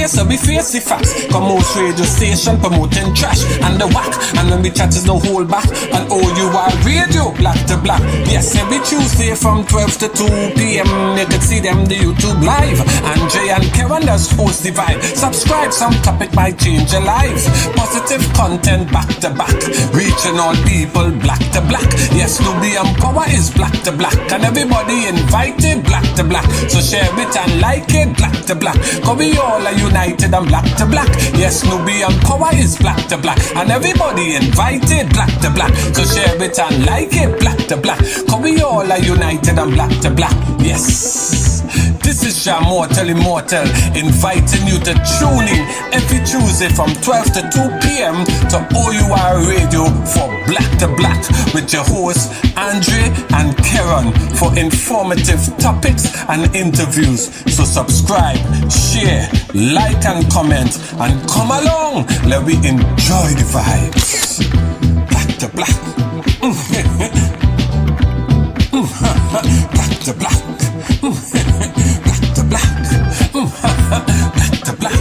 So we face the facts. Come out radio station promoting trash and the whack. And when we chat is no hold back. And OUR radio, black to black. Yes, every Tuesday from 12 to 2 p.m. You can see them the YouTube live. Andre and Karen does host the vibe. Subscribe, some topic might change your lives. Positive content back to back. Reaching all people black to black. Yes, Nubian power is black to black. And everybody invited black to black. So share it and like it black to black. Cause we all are united and black to black. Yes, Nubian power is black to black. And everybody invited black to black. So share it and like it black to black. Cause we all are united and black to black. Yes. This is your mortal immortal, inviting you to tune in every Tuesday from 12 to 2 p.m. to OUR Radio for Black to Black with your hosts Andre and Karen for informative topics and interviews. So subscribe, share, like and comment, and come along. Let me enjoy the vibes. Black to Black. Black to Black. Black to black. Black to black.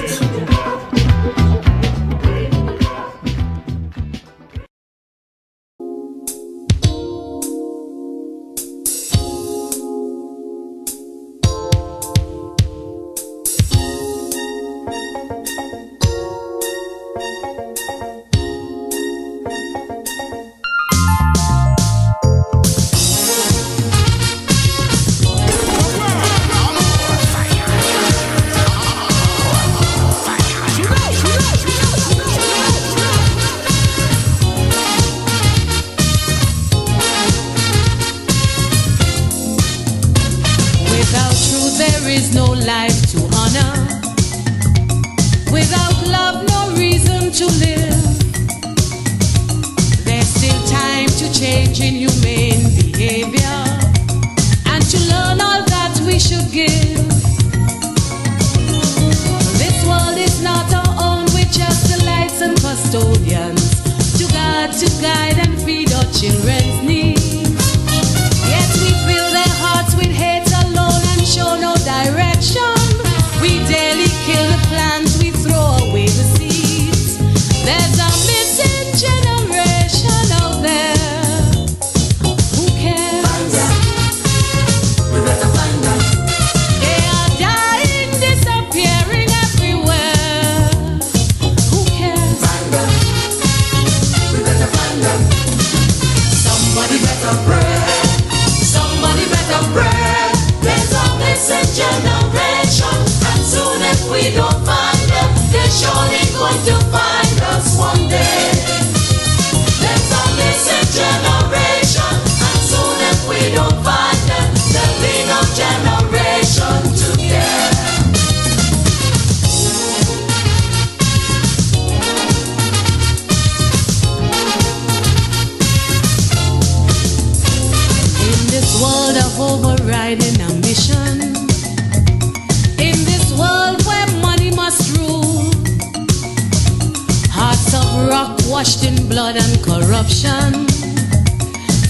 Washed in blood and corruption,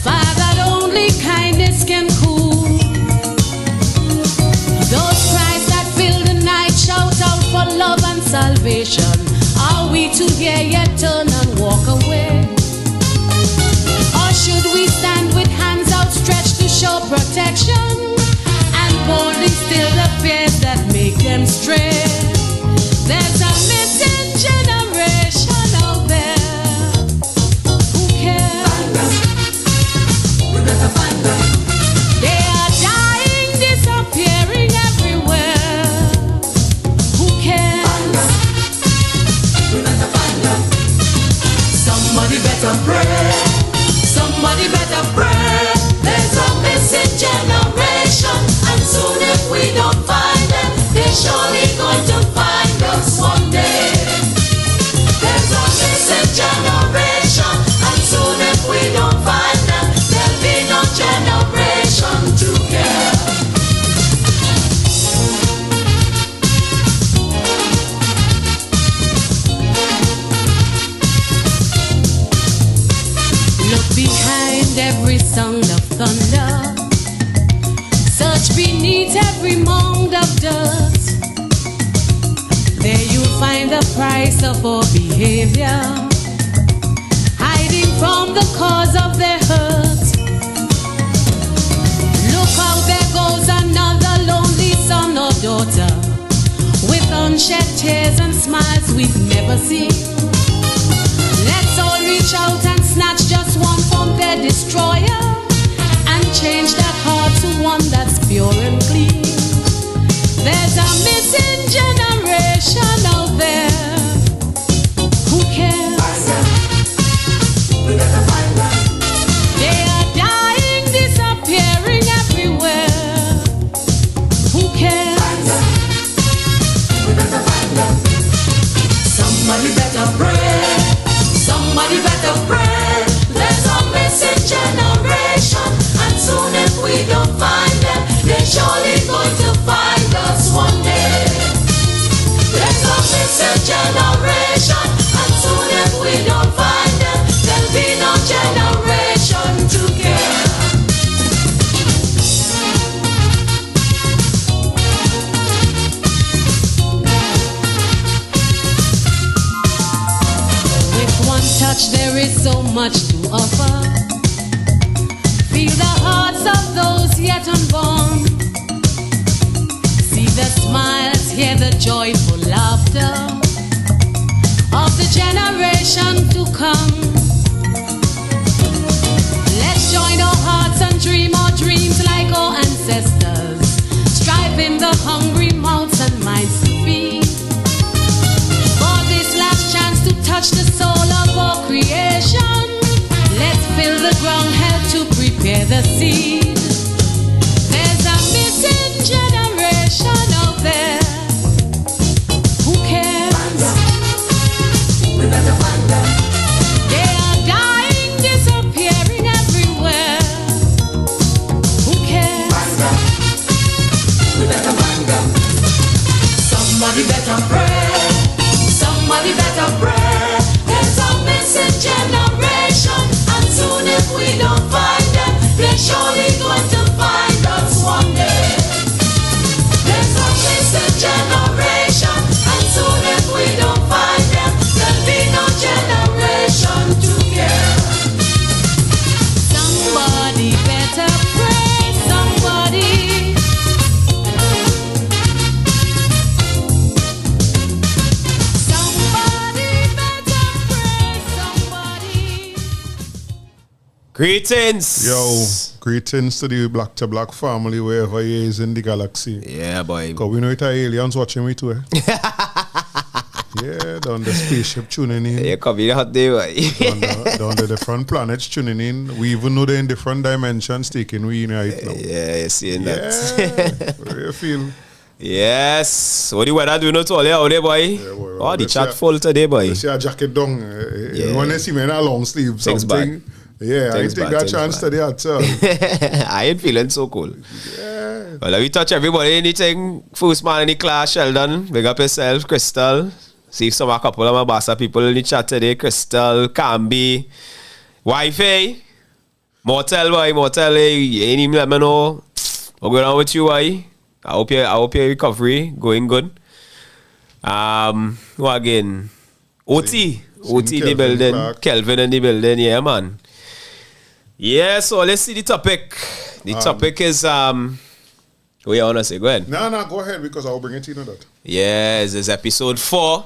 fire that only kindness can cool. Those cries that fill the night shout out for love and salvation. Are we to hear yet turn and walk away? Or should we stand with hands outstretched to show protection and boldly still the fears that make them stray? There's a missing generation out there. They are dying, disappearing everywhere. Who cares? Somebody better pray. Somebody better pray. There's a missing generation, and soon if we don't find them, every sound of thunder. Search beneath every mound of dust. There you'll find the price of our behavior, hiding from the cause of their hurt. Look how there goes another lonely son or daughter, with unshed tears and smiles we've never seen. Let's all reach out and snatch just one from their destroyer, and change that heart to one that's pure and clean. There's a missing generation out there. Who cares? We better find them. They are dying, disappearing everywhere. Who cares? We better find them. Somebody better pray. Somebody better pray. There's a missing generation, and soon if we don't find them, they're surely going to find us one day. There's a missing generation, and soon if we don't find them, there'll be no generation to care. With one touch there is so much to offer. Feel the hearts of those yet unborn. See the smiles, hear the joyful laughter of the generation to come. Let's join our hearts and dream our dreams like our ancestors, striving the hungry mouths and minds to feed. For this last chance to touch the soul of our creation, let's fill the ground held to prepare the seed. There's a missing generation out there. Who cares? We better find them. They are dying, disappearing everywhere. Who cares? We better find them. Somebody better pray. Somebody better pray. There's a missing generation, and soon if we don't find them, they're surely going to find us one day. There's a missing generation, and soon if we don't find them, there'll be no generation to care. Somebody better pray, somebody. Somebody better pray, somebody. Greetings. Yo, greetings to the Black to Black family wherever he is in the galaxy. Yeah, boy. Because we know it are aliens watching me too. Yeah, down the spaceship tuning in. Yeah, come in hot day, boy. down the different planets tuning in. We even know they're in different dimensions taking we in right now. Yeah, you're seeing Yeah, that. what do you feel? Yes. What the weather doing out all there, boy? Yeah, boy. Oh, the Let's chat see- full today, boy. You see a jacket down. Yeah. When you see me in a long sleeve, Things something. Yeah, Things I take bad, that things chance bad. today at all. I ain't feeling so cool. Yeah. Well, let me touch everybody. Anything? First man in the class, Sheldon. Big up yourself, Crystal. See some a couple of my bossa people in the chat today. Crystal, Camby, Wi-Fi, Mortel, boy, Mortel. You ain't even let me know what's going on with you, boy. I hope your recovery going good. Who again? OT in the Kelvin building. Clark. Kelvin in the building. Yeah, man. Yeah, so let's see the topic. The topic is what you wanna say? Go ahead. No, go ahead because I'll bring it to you that. Yeah, this is episode 4.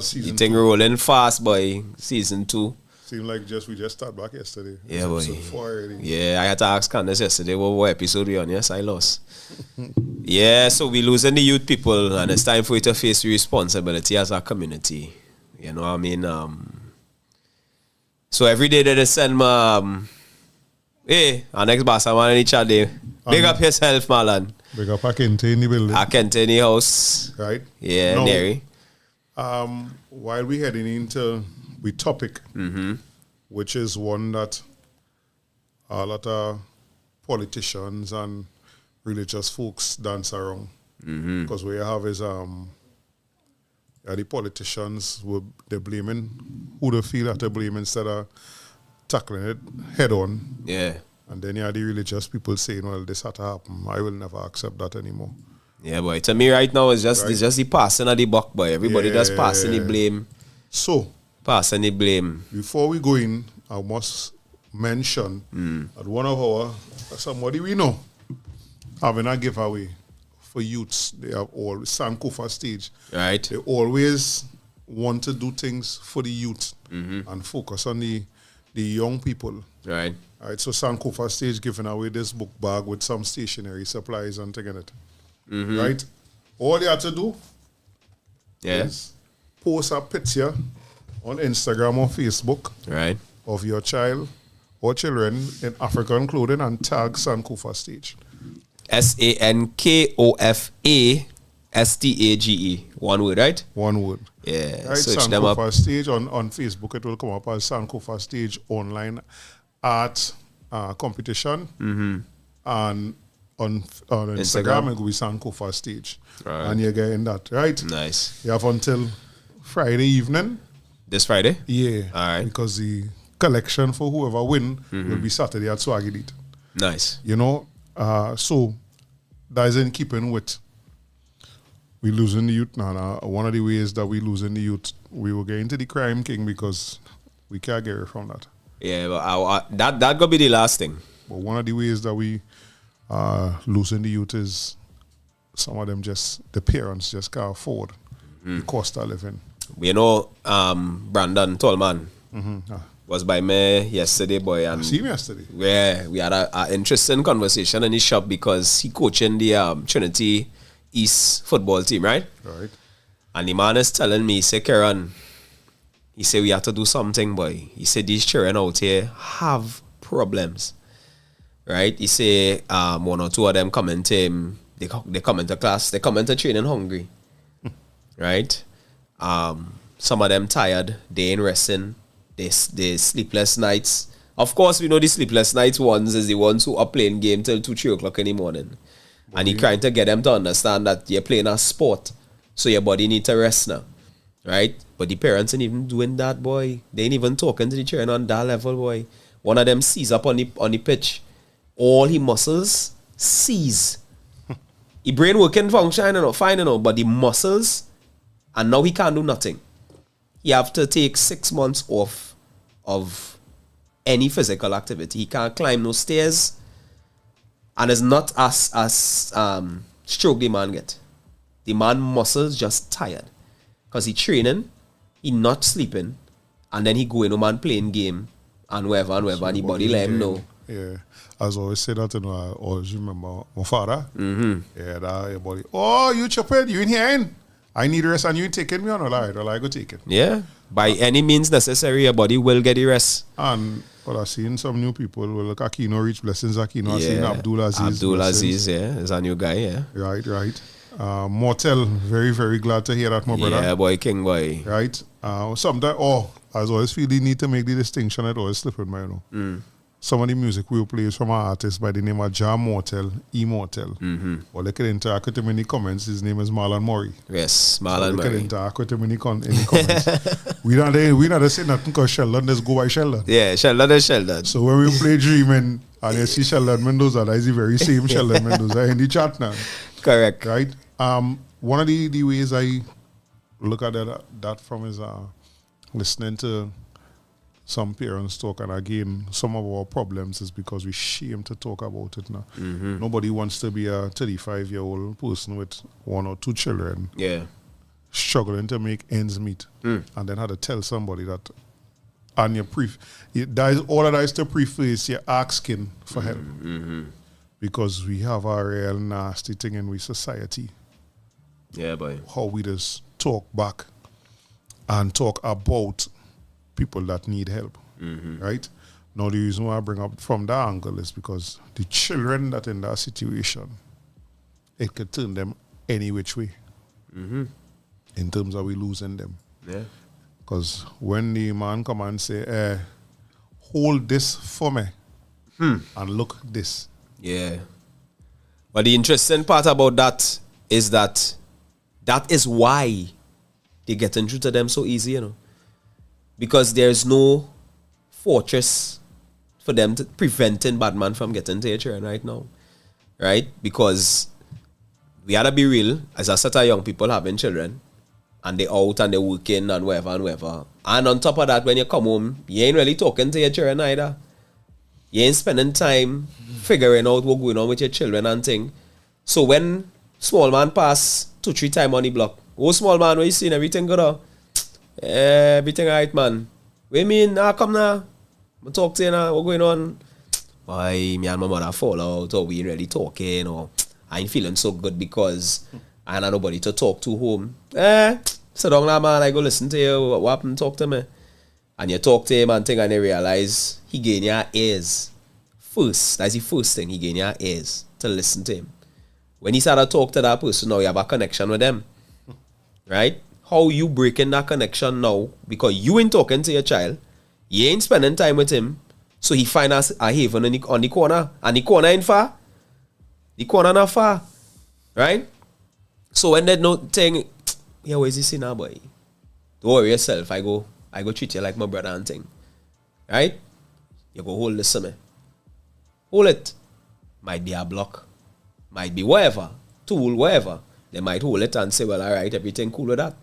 Season You think rolling fast, boy. Season 2. Seemed like we just started back yesterday. Yeah, boy. Episode 4 already. Yeah, I had to ask Candace yesterday what episode we on. Yes, I lost. Yeah, so we losing the youth people, and it's time for you to face the responsibility as a community. You know what I mean? So every day they send me, hey, our next boss, I'm on each other. Big up yourself, Marlon. Big up Akente in the building. I can't any house. Right? Yeah, Now, Neri. While we heading into the topic, which is one that a lot of politicians and religious folks dance around. Because what you have is the politicians, they're blaming who they feel that they blame instead of tackling it head on. Yeah. And then you have the religious people saying, well, this had to happen. I will never accept that anymore. Yeah, boy. To me right now, it's just the passing of the buck, boy. Everybody Yeah. just passing the blame. So, Passing the blame. before we go in, I must mention that one of our, somebody we know, having a giveaway for youths. They have all Sankofa stage. Right. They always want to do things for the youth and focus on the young people. Right. All right, so Sankofa stage giving away this book bag with some stationery supplies and taking it. Right? All you have to do is post a picture on Instagram or Facebook Right. of your child or children in African clothing and tag Sankofa stage. SANKOFASTAGE. One word, right? One word. Yeah. Right, Search them up. Sankofa stage on Facebook. It will come up as Sankofa stage online art competition. And on Instagram, it will be Sankofa stage. Right. And you're getting that, right? Nice. You have until Friday evening. This Friday? Yeah. All right. Because the collection for whoever win will be Saturday at Swaggy Deet. Nice. You know, so that is in keeping with we losing the youth now. One of the ways that we losing the youth, we will get into the crime king because we can't get away from that. Yeah, but that gonna be the last thing. But one of the ways that we losing the youth is some of them the parents just can't afford the cost of living. You know, Brandon Tolman was by me yesterday, boy, I and see him yesterday. yeah, we had a interesting conversation in his shop because he coaching the Trinity East football team, right? Right. And the man is telling me, he said, Karen, he said, we have to do something, boy. He said, these children out here have problems, right? He said, one or two of them come into him, they come into class, they come into training hungry, right? Some of them tired, they ain't resting, they sleepless nights. Of course, we know the sleepless nights ones is the ones who are playing game till 2, 3 o'clock in the morning. And he trying to get them to understand that you're playing a sport, so your body need to rest now, right? But the parents ain't even doing that, boy. They ain't even talking to the children on that level, boy. One of them sees up on the pitch, all his muscles seize. His brain working function, fine, but the muscles, and now he can't do nothing. He have to take 6 months off of any physical activity. He can't climb no stairs. And it's not as stroke the man get. The man muscles just tired. Because he training, he not sleeping, and then he going home and playing game and wherever, and the body let him know. Yeah. As I always say that, I always remember my father. Yeah, that your body. Oh, you chopping, you in here, ain't? I need rest and you ain't taking me on, all right, I go take it. Yeah. By any means necessary, your body will get the rest. And but I've seen some new people. Well, look, Aquino reach blessings. Aquino, I've seen Abdul Aziz. Abdul Aziz, yeah, is a new guy, yeah. Right. Mortel, very, very glad to hear that, my brother. Yeah, boy, king boy. Right. Sometimes, I always feel the need to make the distinction. It always slip in my, Some of the music we play is from an artist by the name of Ja Mortel, Immortel. Or they can interact with him in the comments. His name is Marlon Murray. Yes, So Marlon they can Murray. interact with him in the comments. we not say nothing because Sheldon, let's go by Sheldon. Yeah, Sheldon is Sheldon. So when we play Dreaming and you see Sheldon Mendoza, that is the very same Sheldon Mendoza in the chat now. Correct. Right? One of the ways I look at that from is listening to some parents talk, and again, some of our problems is because we shame to talk about it now. Nobody wants to be a 35-year-old person with 1 or 2 children Yeah. struggling to make ends meet, and then had to tell somebody that, and all of that is to preface you're asking for help, because we have a real nasty thing in we society, Yeah, boy. how we just talk back and talk about people that need help, right? Now, the reason why I bring up from that angle is because the children that in that situation, it could turn them any which way in terms of we losing them. Yeah. Because when the man come and say, hold this for me and look this. Yeah. But the interesting part about that is that is why they get into them so easy, Because there's no fortress for them to preventing bad man from getting to your children right now. Right? Because we gotta be real, as a set of young people having children, and they out and they working and whatever and whatever. And on top of that, when you come home, you ain't really talking to your children either. You ain't spending time figuring out what's going on with your children and thing. So when small man pass 2-3 times on the block, oh small man, what you seeing? Everything good up? Everything right, man. What you mean? Nah, come now. I talk to you now. What's going on? Why me and my mother fall out, or we ain't really talking, or I ain't feeling so good because I ain't have nobody to talk to home. Sit down now, man. I go listen to you. What happened? Talk to me. And you talk to him and thing, and you realize he gain your ears. First, that's the first thing, he gain your ears to listen to him. When he start to talk to that person, now you have a connection with them. Right? How you breaking that connection now? Because you ain't talking to your child. You ain't spending time with him. So he find us a haven on the corner. And the corner ain't far. The corner not far. Right? So when that no thing, yeah, where's this now, boy? Don't worry yourself. I go treat you like my brother and thing. Right? You go hold this to me. Hold it. Might be a block. Might be whatever. Tool, whatever. They might hold it and say, well, all right, everything cool with that.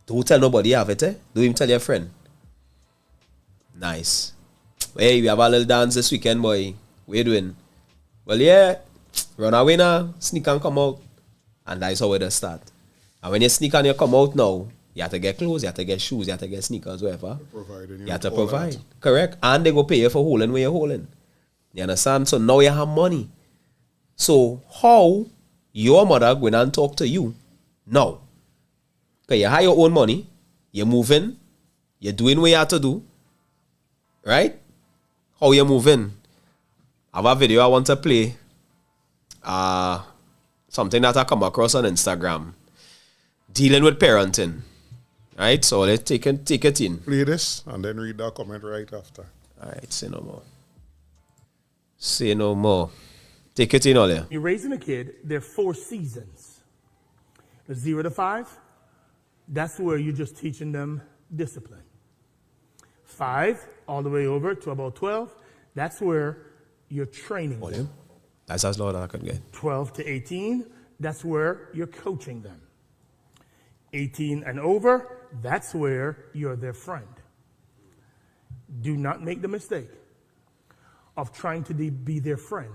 Don't tell nobody you have it, eh? Don't even tell your friend. Nice. Hey, we have a little dance this weekend, boy. What you doing? Well, yeah. Run away now. Sneak and come out. And that's how it start. And when you sneak and you come out now, you have to get clothes, you have to get shoes, you have to get sneakers, whatever. You have to provide. Correct. And they go pay you for holding where you're holding. You understand? So now you have money. So how your mother going and talk to you now? Because you have your own money, you're moving, you're doing what you have to do. Right? How you moving? I have a video I want to play. Something that I come across on Instagram. Dealing with parenting. Right? So let's take it in. Play this and then read that comment right after. Alright, say no more. Say no more. Take it in, Olia. You're raising a kid, there are 4 seasons. The 0 to 5, that's where you're just teaching them discipline. 5, all the way over to about 12, that's where you're training them. That's as low as I could get. 12 to 18, that's where you're coaching them. 18 and over, that's where you're their friend. Do not make the mistake of trying to be their friend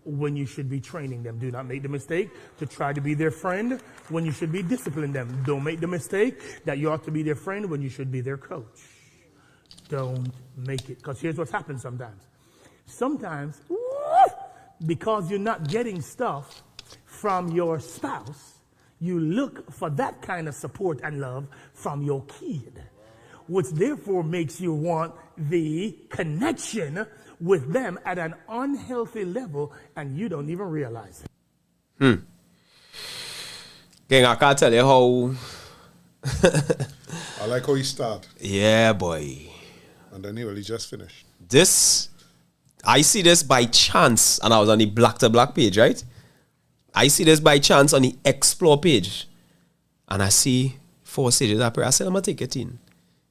when you should be training them. Do not make the mistake to try to be their friend when you should be disciplining them. Don't make the mistake that you ought to be their friend when you should be their coach. Don't make it. Because here's what's happened sometimes. Sometimes, because you're not getting stuff from your spouse, you look for that kind of support and love from your kid, which therefore makes you want the connection with them at an unhealthy level, and you don't even realize it. Gang, I can't tell you how. I like how he start. Yeah, boy. And then he really just finished. I see this by chance, and I was on the Black to Black page, right? I see this by chance on the Explore page, and I see 4 stages of prayer. I said, I'm going to take it in.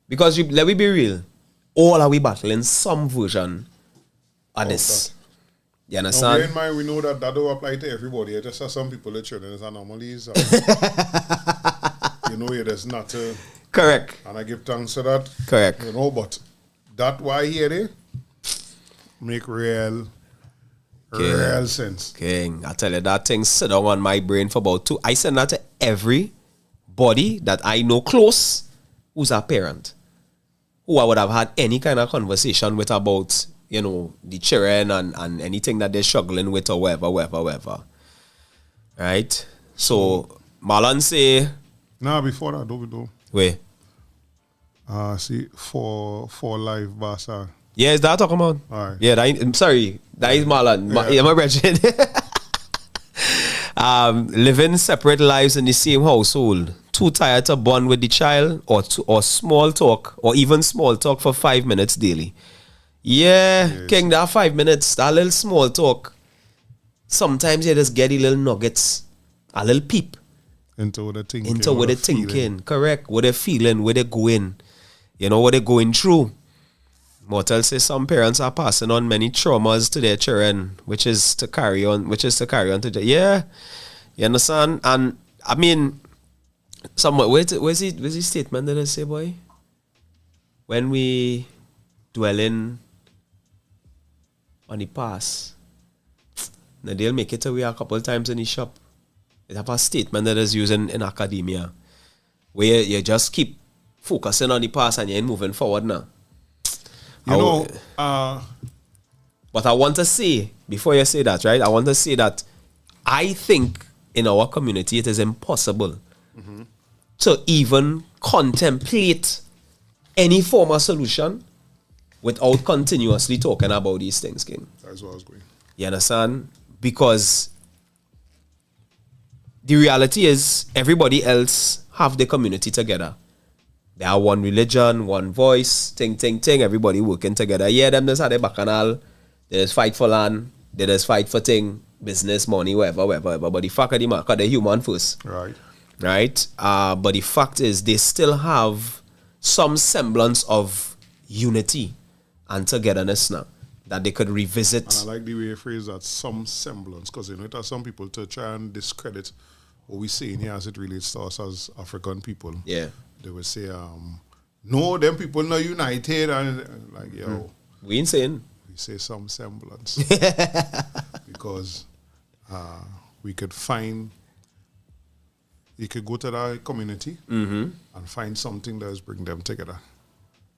Because let me be real, all are we battling some version of this. You understand? Now, bear in mind, we know that don't apply to everybody. It just has some people, the children is anomalies. You know, it is not. Correct. And I give thanks to that. Correct. You know, but that why here they make real sense. King, I tell you, that thing sit down on my brain for about 2. I send that to everybody that I know close who's a parent, who I would have had any kind of conversation with about, you know, the children and anything that they're struggling with or whatever. Right? So, Marlon say... Nah, before that, do. Wait. See, for live Barca. Yeah, is that talking about? All right. Yeah, I'm sorry. That is Marlon. Yeah, my brethren. Living separate lives in the same household. Too tired to bond with the child or small talk or even small talk for 5 minutes daily. Yeah, yes. King, that 5 minutes, that little small talk. Sometimes you just get the little nuggets, a little peep. Into what they're thinking. Into what they're thinking. Correct. What they're feeling, where they're going. You know, what they're going through. Mortal says some parents are passing on many traumas to their children, which is to carry on to the, yeah. You understand? And I mean, somewhat where's the statement that I say, boy? When we dwelling on the past, now they'll make it away a couple of times in the shop. They have a statement that is used in academia, where you just keep focusing on the past and you ain't moving forward now. But I want to say, before you say that, right? I want to say that I think in our community it is impossible to even contemplate any form of solution without continuously talking about these things, King. That's what I was going. You understand? Because the reality is everybody else have the community together. They are one religion, one voice, ting, everybody working together. Yeah, them just had a bacchanal. They just fight for land. They just fight for thing, business, money, whatever. But the fact of the matter, the human first. Right. But the fact is they still have some semblance of unity and togetherness now that they could revisit. And I like the way you phrase that, some semblance, because it has some people to try and discredit what we say in here as it relates to us as African people. Yeah. They would say, no, them people not united, and like, yo. We ain't saying. We say some semblance. Because we could find, you could go to that community and find something that is bring them together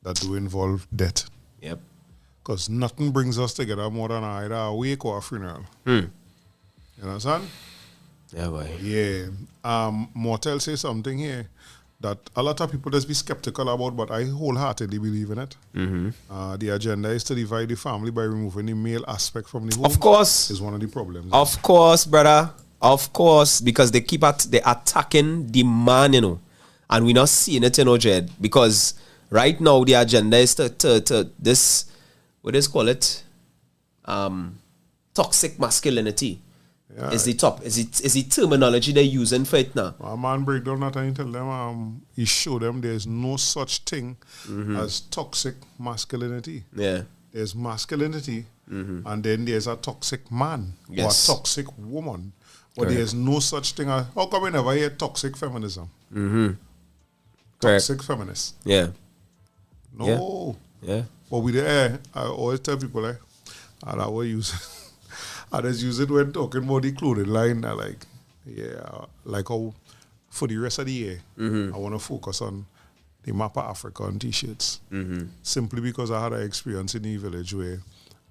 that do involve death. Yep. Because nothing brings us together more than either a wake or a funeral. You understand? Yeah, boy. Yeah. Mortel say something here that a lot of people just be skeptical about, but I wholeheartedly believe in it. The agenda is to divide the family by removing the male aspect from the home. Of course. Is one of the problems. Of course, brother. Of course, because they keep they attacking the man, you know. And we're not seeing it, you know, Jed. Because right now the agenda is to this, what is call it? Toxic masculinity. Yeah. Is the terminology they're using for it now. A man break down that and tell them, he show them there's no such thing as toxic masculinity. Yeah. There's masculinity, and then there's a toxic man or a toxic woman. But there's no such thing as, how come we never hear toxic feminism? Toxic feminist. Yeah. No. Yeah. But we I always tell people, and I will use it. I just use it when talking about the clothing line. I like, like how for the rest of the year, I want to focus on the Map of Africa on T-shirts. Simply because I had an experience in the village where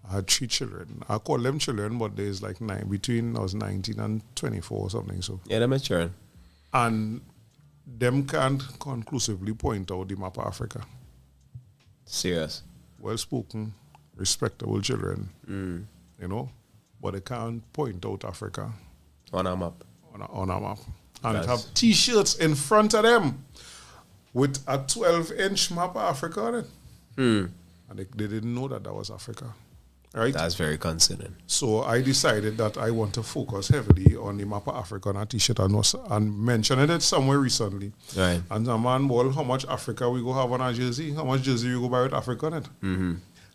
I had 3 children. I call them children, but there's like 9, between I was 19 and 24 or something. So yeah, they're maturing. And them can't conclusively point out the Map of Africa. Serious. Well-spoken, respectable children, you know. But they can't point out Africa on a map. On a map. And it have T-shirts in front of them with a 12-inch map of Africa on it. And they didn't know that was Africa. Right? That's very concerning. So I decided that I want to focus heavily on the map of Africa on a T-shirt and mentioned it somewhere recently. Right. And a man, well, how much Africa we go have on our jersey? How much jersey we go buy with Africa on it?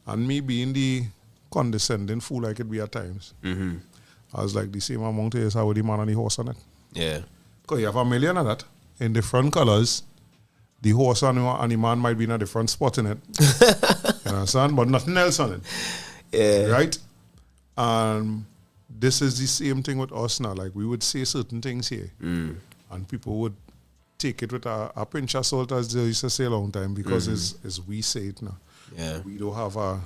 And me being the condescending fool I could be at times. I was like, the same amount is how the man and the horse on it. Yeah. Because you have 1 million of that in different colors. The horse and the man might be in a different spot in it. You understand? But nothing else on it. Yeah. Right? And this is the same thing with us now. Like, we would say certain things here. And people would take it with a pinch of salt, as they used to say a long time, because it's we say it now. Yeah. We don't have a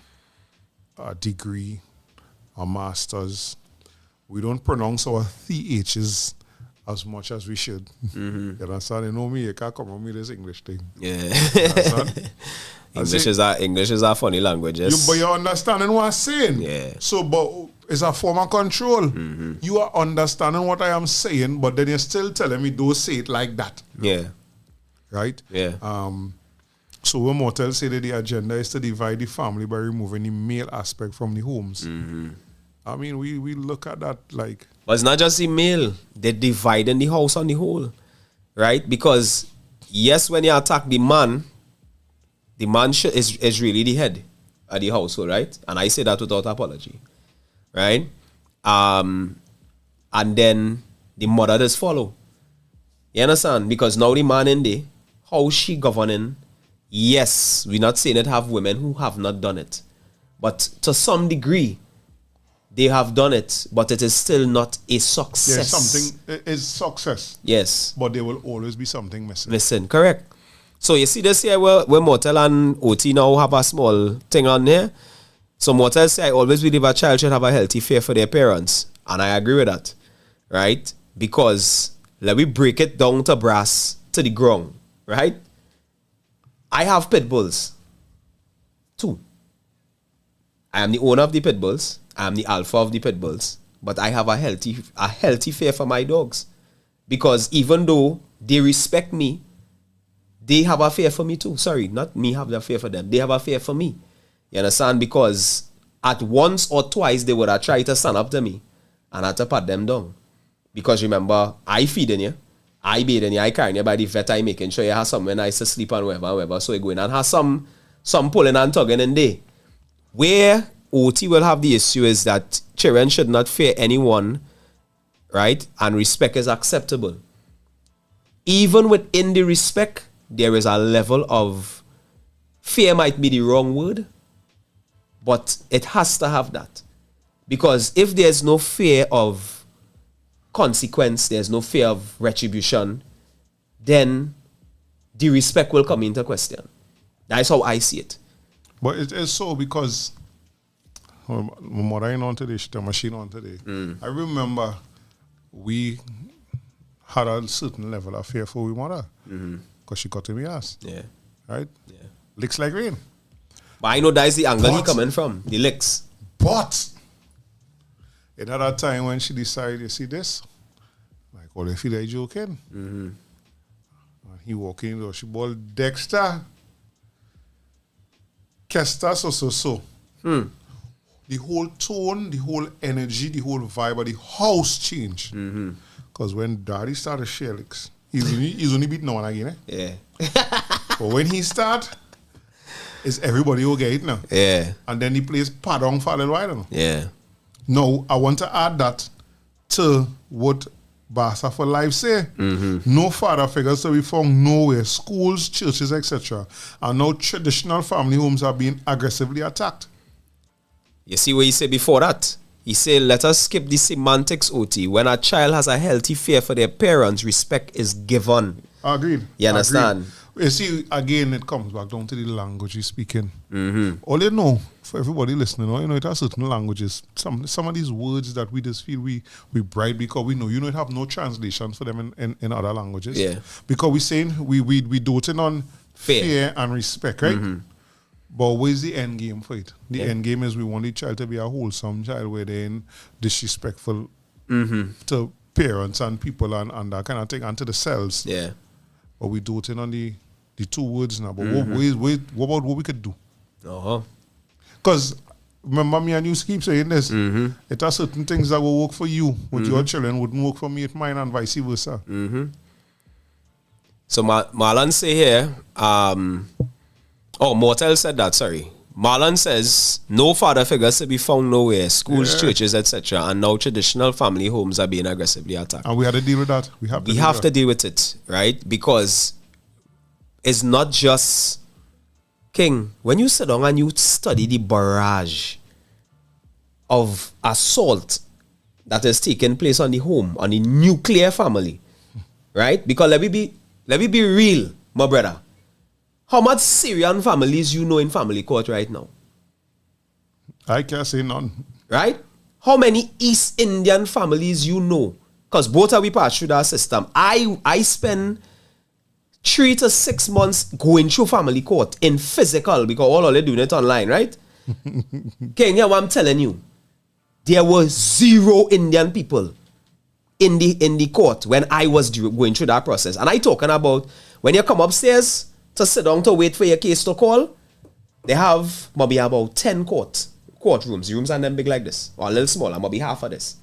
degree, a master's. We don't pronounce our THs as much as we should. You understand? You know me, you can't come on me this English thing. Yeah. English is a funny language. Yes. But you're understanding what I'm saying. Yeah. So, but it's a form of control. You are understanding what I am saying, but then you're still telling me don't say it like that. Yeah. Right? Yeah. So when Mortel say that the agenda is to divide the family by removing the male aspect from the homes. I mean, we look at that like... But it's not just the male. They're dividing the house on the whole. Right? Because, yes, when you attack the man is really the head. at the household, right? And I say that without apology, right? And then the mother does follow. You understand? Because now the man in there, how she governing, yes, we're not saying it have women who have not done it. But to some degree, they have done it, but it is still not a success. There's something, it is success. Yes. But there will always be something missing. Listen, correct. So you see this here where Mortal and OT now have a small thing on here. So Mortal say, I always believe a child should have a healthy fear for their parents. And I agree with that. Right? Because let me break it down to brass, to the ground. Right? I have pit bulls. 2. I am the owner of the pit bulls. I am the alpha of the pit bulls. But I have a healthy fear for my dogs. Because even though they respect me, they have a fear for me too. Sorry, not me have a fear for them. They have a fear for me. You understand? Because at once or twice they would have tried to stand up to me and I had to pat them down. Because remember, I feeding you, I bathing you, I carrying you by the vet, I making sure you have somewhere nice to sleep and whatever. So you go in and have some pulling and tugging in there. Where OT will have the issue is that children should not fear anyone, right? And respect is acceptable. Even within the respect, there is a level of fear might be the wrong word, but it has to have that. Because if there's no fear of consequence, there's no fear of retribution, then the respect will come into question. That's how I see it. But it is so because my mother ain't on today, the machine on today. I remember we had a certain level of fear for my mother. Because she cut in my ass. Yeah. Right? Yeah. Licks like rain. But I know that's the angle he coming from. The licks. But at that time when she decided, you see this? Like, well, if you joking. And he walk in, she bought Dexter. Kester, so. The whole tone, the whole energy, the whole vibe of the house changed. Because when Daddy started share licks, he's only beating no one again. Yeah. But when he start, is everybody will get it now. Yeah. And then he plays Padong for a little while now. Yeah. Now, I want to add that to what Basa for Life say. No father figures to be found nowhere. Schools, churches, etc. And now traditional family homes are being aggressively attacked. You see what he said before that? He said, let us skip the semantics, OT. When a child has a healthy fear for their parents, respect is given. Agreed. You understand? Agreed. You see, again, it comes back down to the language you're speaking. All you know, for everybody listening, you know, it has certain languages. Some of these words that we just feel we bright because we know, you know, it have no translations for them in other languages. Yeah. Because we're saying we doting on fear and respect, right? But where's the end game for it? The end game is we want the child to be a wholesome child where they're in disrespectful to parents and people and that kind of thing and to themselves. Yeah. But we doting on the 2 words now. But what about what we could do? Because remember me and you keep saying this. It are certain things that will work for you with your children wouldn't work for me with mine and vice versa. So Marlon say here, Mortel said that, sorry. Marlon says, no father figures to be found nowhere, schools, churches, etc. And now traditional family homes are being aggressively attacked. And we have to deal with that. We have to deal with it, right? Because it's not just... King, when you sit down and you study the barrage of assault that is taking place on the home, on the nuclear family, right? Because let me be real, my brother. How much Syrian families you know in family court right now? I can't say none. Right? How many East Indian families you know? Because both of we pass through that system. I spend 3 to 6 months going through family court in physical because all they're doing it online, right? Kenya, what I'm telling you, there were 0 Indian people in the court when I was going through that process. And I talking about when you come upstairs to sit down to wait for your case to call, they have maybe about 10 courtrooms. Rooms and them big like this, or a little smaller, maybe half of this.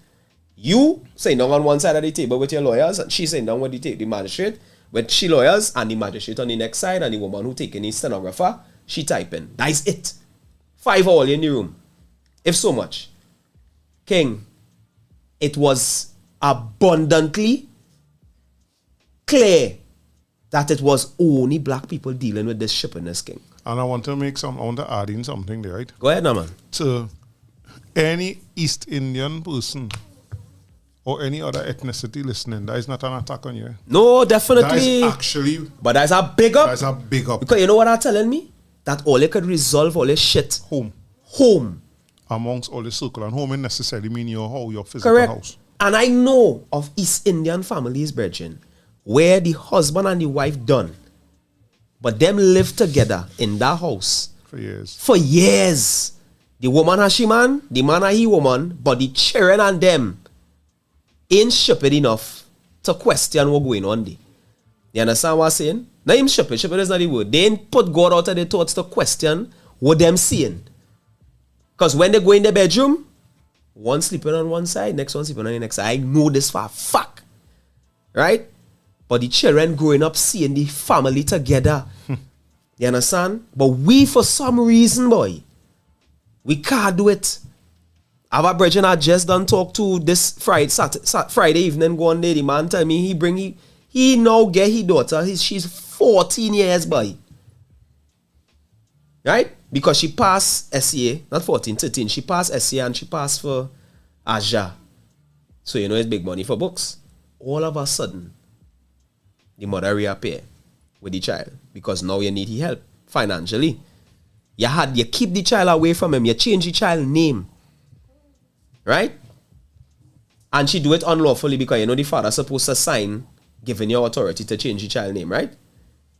You sitting down on one side of the table with your lawyers, and she sitting down with the magistrate, with she lawyers, and the magistrate on the next side, and the woman who taking the stenographer, she typing. That's it. 5 all in the room. If so much. King, it was abundantly clear that it was only black people dealing with this shippiness, King. And I want to add in something there, right? Go ahead now, man. To any East Indian person or any other ethnicity listening, that is not an attack on you. No, definitely. That is actually... But that's a big up. That's a big up. Because you know what they're telling me? That all they could resolve all this shit. Home. Amongst all the circle. And home ain't necessarily mean your physical Correct. house. And I know of East Indian families, brethren, where the husband and the wife done. But them live together in that house. For years. For years. The woman has she man, the man has he woman, but the children and them ain't stupid enough to question what's going on there. You understand what I'm saying? Not even stupid. Stupid is not the word. They ain't put God out of their thoughts to question what them seeing. Because when they go in the bedroom, one sleeping on one side, next one sleeping on the next side. I know this for a fact. Right? But the children growing up seeing the family together. You understand? But we, for some reason, boy, we can't do it. Our brethren I just done talk to this Friday evening, go on there. The man tell me he now get his daughter. She's 14 years, boy. Right? Because she passed SCA, not 14, 13. She passed SCA and she passed for Aja. So you know it's big money for books. All of a sudden, the mother reappear with the child because now you need his help financially. You keep the child away from him. You change the child name. Right? And she do it unlawfully because you know the father supposed to sign giving you authority to change the child name, right?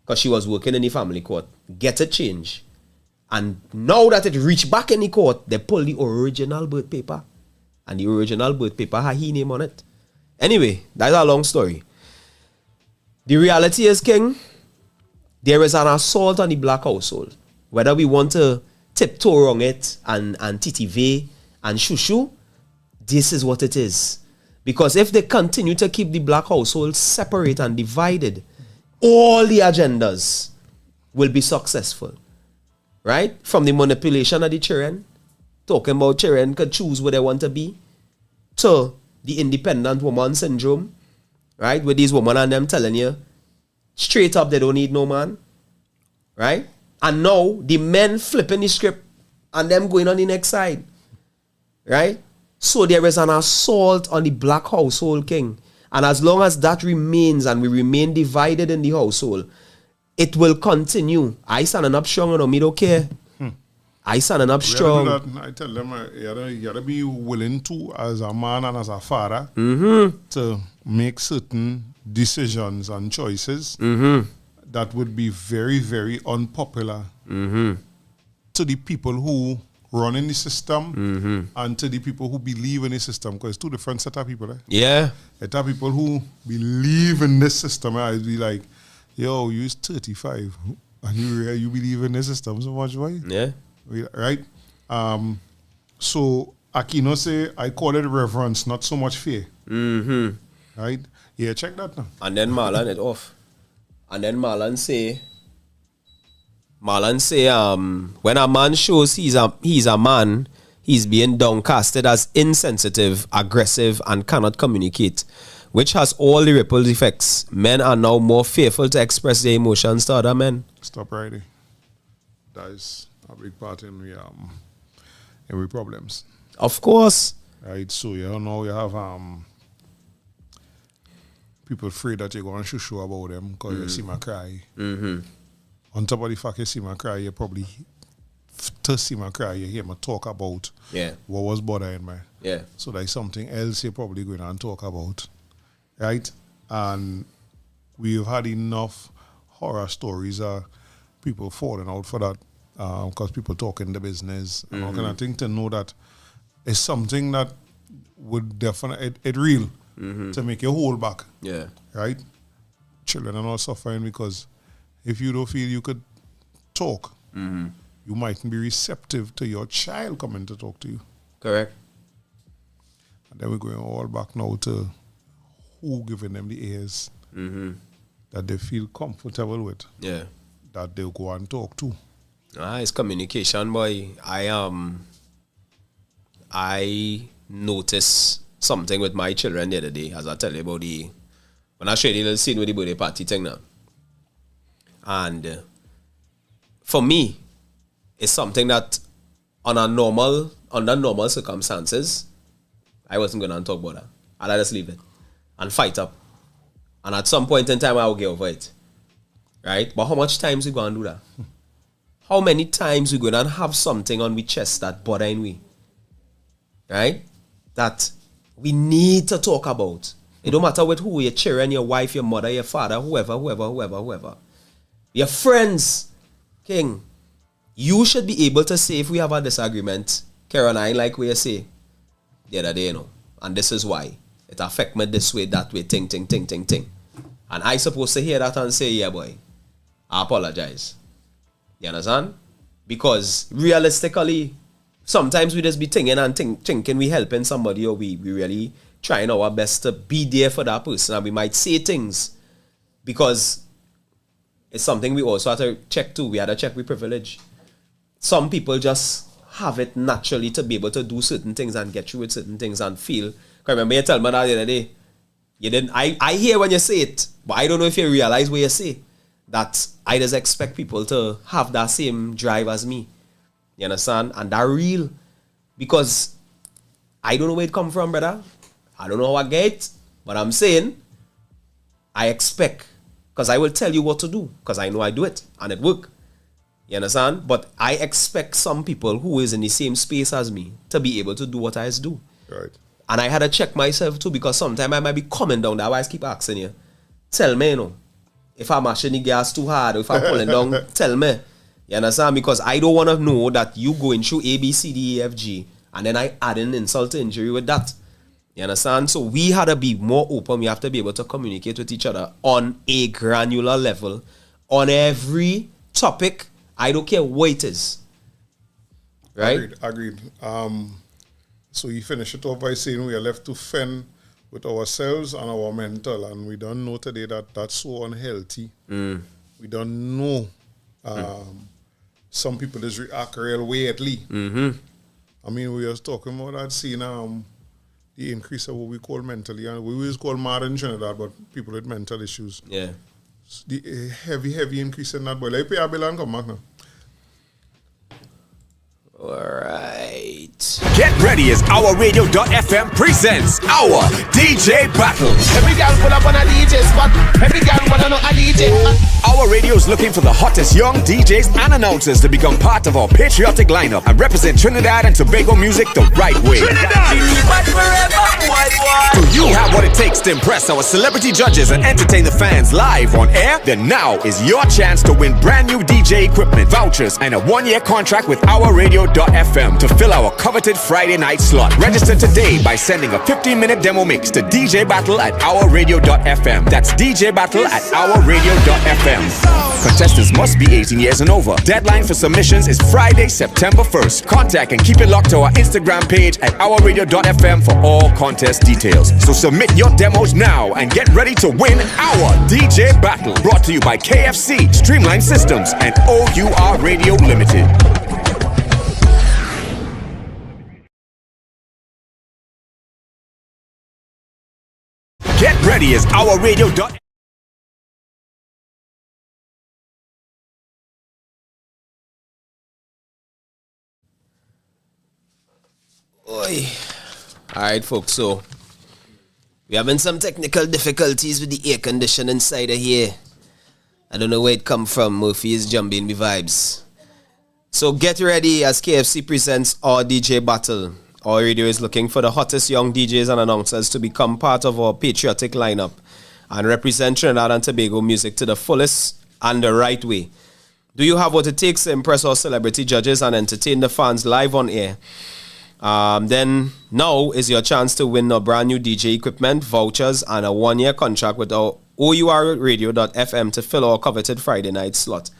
Because she was working in the family court. Get a change. And now that it reached back in the court, they pull the original birth paper. And the original birth paper had his name on it. Anyway, that's a long story. The reality is, King, there is an assault on the black household. Whether we want to tiptoe around it and TTV and shushu, this is what it is. Because if they continue to keep the black household separate and divided, all the agendas will be successful. Right? From the manipulation of the children, talking about children could choose what they want to be, to the independent woman syndrome, right? With these women and them telling you straight up they don't need no man. Right? And now the men flipping the script and them going on the next side. Right? So there is an assault on the black household, King. And as long as that remains and we remain divided in the household, it will continue. I standing up strong and me don't care. I standing up strong. I tell them you gotta be willing to, as a man and as a father, to make certain decisions and choices that would be very, very unpopular to the people who run in the system and to the people who believe in the system, because it's two different set of people. Yeah. It are people who believe in this system. I'd be like, yo, you're 35 and you believe in this system so much, why? Yeah. Right? So Aquino say, I call it reverence, not so much fear. Right? Yeah, check that now. And then Marlon it off. And then Marlon say, when a man shows he's a man, he's being downcasted as insensitive, aggressive, and cannot communicate, which has all the ripple effects. Men are now more fearful to express their emotions to other men. Stop right there. That is a big part in we problems. Of course. Right, so you know you have people afraid that you're going to show about them because you see my cry. On top of the fact you see my cry, you probably to see my cry, you hear me talk about what was bothering me. Yeah. So there's something else you're probably going to talk about. Right? And we've had enough horror stories of people falling out for that because people talking the business and all kind of thing, to know that it's something that would definitely, it real to make you hold back. Yeah. Right? Children are not suffering because if you don't feel you could talk, you mightn't be receptive to your child coming to talk to you. Correct. And then we're going all back now to who giving them the ears that they feel comfortable with, Yeah. that they'll go and talk to. It's communication, boy. I noticed something with my children the other day, as I tell you about when I showed you the little scene with the birthday party thing now. And for me, it's something that under normal circumstances, I wasn't going to talk about that. I'll just leave it and fight up. And at some point in time, I will get over it. Right? But how much times we going to do that? How many times we going to have something on we chest that bothering we? Right? That we need to talk about. It don't matter with who, your children, your wife, your mother, your father, whoever. Your friends, King. You should be able to say if we have a disagreement, Caroline, like we say the other day, and this is why. It affect me this way, that way, ting. And I supposed to hear that and say, yeah, boy, I apologize. You understand? Because realistically, sometimes we just be thinking and thinking we helping somebody, or we really trying our best to be there for that person, and we might say things because it's something we also have to check too. We had to check with privilege. Some people just have it naturally to be able to do certain things and get through with certain things and feel. Because remember you tell me that the other day, you didn't. I hear when you say it, but I don't know if you realize what you say. That I just expect people to have that same drive as me. You understand? And that real. Because I don't know where it come from, brother. I don't know how I get it. But I'm saying, I expect. Because I will tell you what to do. Because I know I do it. And it work. You understand? But I expect some people who is in the same space as me to be able to do what I do. Right. And I had to check myself too. Because sometimes I might be coming down. That's why I keep asking you. Tell me, if I'm mashing the gas too hard, or if I'm pulling down, tell me. You understand? Because I don't want to know that you going through A, B, C, D, E, F, G, and then I add in insult to injury with that. You understand? So we had to be more open. We have to be able to communicate with each other on a granular level, on every topic. I don't care what it is. Right? Agreed. So you finish it off by saying we are left to fend with ourselves and our mental, and we don't know today that that's so unhealthy. We don't know. Some people just react real weirdly. I mean, we was talking about that scene, the increase of what we call mentally, and we always call mad in Trinidad, but people with mental issues. Yeah. The heavy increase in that boy. Like, pay a bill and come back now. All right. Get ready as Our Radio.fm presents our DJ Battle. Every girl pull up on a DJ spot. Every girl wanna know a DJ. Our radio is looking for the hottest young DJs and announcers to become part of our patriotic lineup and represent Trinidad and Tobago music the right way. Do you have what it takes to impress our celebrity judges and entertain the fans live on air? Then now is your chance to win brand new DJ equipment, vouchers, and a 1-year contract with Our Radio.fm to fill our coveted Friday night slot. Register today by sending a 15-minute demo mix to DJ Battle at OurRadio.fm. That's DJ Battle at OurRadio.fm. Contestants must be 18 years and over. Deadline for submissions is Friday, September 1st. Contact and keep it locked to our Instagram page at OurRadio.fm for all contest details. So submit your demos now and get ready to win our DJ Battle. Brought to you by KFC, Streamline Systems, and OUR Radio Limited. Get ready as Our Radio. Oi. Alright, folks, so we're having some technical difficulties with the air conditioner inside of here. I don't know where it come from. Murphy is jumping me vibes. So get ready as KFC presents our DJ Battle. Our radio is looking for the hottest young DJs and announcers to become part of our patriotic lineup and represent Trinidad and Tobago music to the fullest and the right way. Do you have what it takes to impress our celebrity judges and entertain the fans live on air? Then now is your chance to win a brand new DJ equipment, vouchers, and a 1-year contract with our OURRadio.fm to fill our coveted Friday night slot.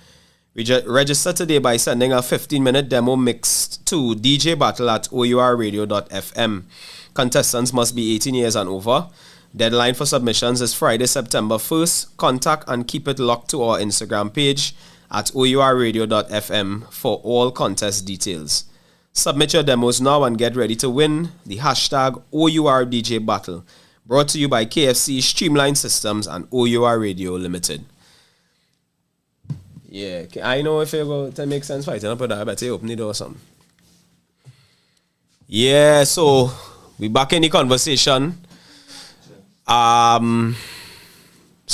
Register today by sending a 15-minute demo mix to DJ Battle at OURRadio.fm. Contestants must be 18 years and over. Deadline for submissions is Friday, September 1st. Contact and keep it locked to our Instagram page at ourradio.fm for all contest details. Submit your demos now and get ready to win the hashtag OURDJ Battle. Brought to you by KFC Streamline Systems and OUR Radio Limited. Yeah, I know if you go to make sense fighting up with that, I better open the door or something. Yeah, so we back in the conversation. So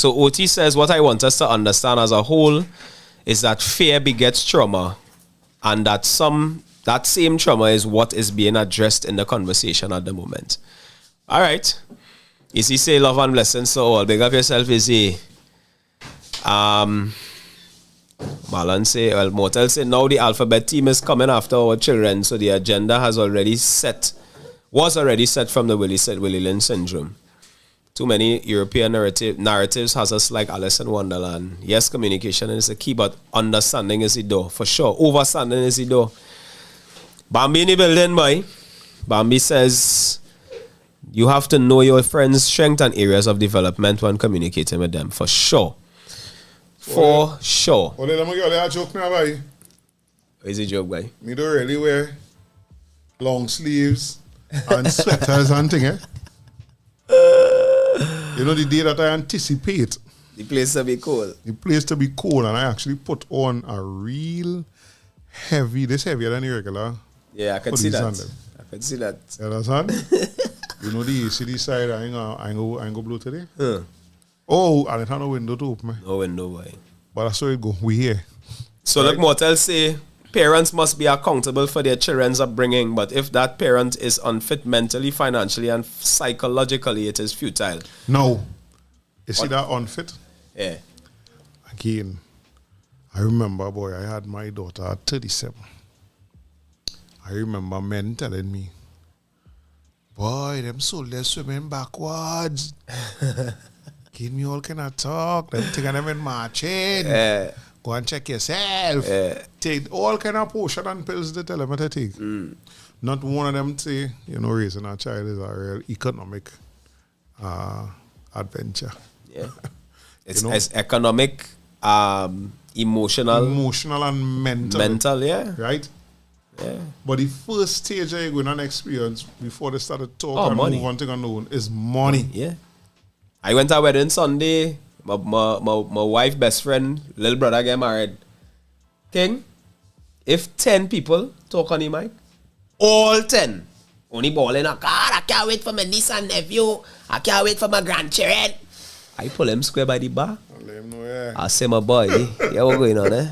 OT says what I want us to understand as a whole is that fear begets trauma, and that same trauma is what is being addressed in the conversation at the moment. All right. Izzy say love and blessings to all. Big up yourself, Izzy. Marlon say, well, Mortal say, now the alphabet team is coming after our children, so the agenda was already set from the Willie Lynn syndrome. Too many European narratives has us like Alice in Wonderland. Yes, communication is the key, but understanding is the door, for sure. Overstanding is the door. Bambi in the building, boy. Bambi says, you have to know your friends' strengths and areas of development when communicating with them, for sure. For sure. Well, let me get a joke now, boy. What is the joke, boy? Me don't really wear long sleeves and sweaters and thing, eh? You know the day that I anticipate. The place to be cold. The place to be cold, and I actually put on a real heavy, this heavier than the regular. Yeah, I can see that. I can see that. You understand? You know the AC side, I ain't go blow today. Oh, and it had no window to open. No window, boy. But that's how it go. We here. So like Mortel say, parents must be accountable for their children's upbringing, but if that parent is unfit mentally, financially, and psychologically, it is futile. No. You see that unfit? Yeah. Again, I remember, boy, I had my daughter at 37. I remember men telling me, boy, them soldiers swimming backwards. Give me all kind of talk. Them taking them in marching. Go and check yourself. Take all kind of potion and pills they tell them to take. Not one of them say, raising a child is a real economic adventure. Yeah. It's economic, emotional. Emotional and mental. Mental, yeah. Right? Yeah. But the first stage you're going to experience before they start to talk and money. move on thing unknown is money. Yeah. I went to a wedding Sunday. My wife, best friend, little brother get married. King, if 10 people talk on the mic, all 10 only balling, God, I can't wait for my niece and nephew. I can't wait for my grandchildren. I pull him square by the bar. I'll let him know, yeah. I say, my boy, yeah, what's going on, eh?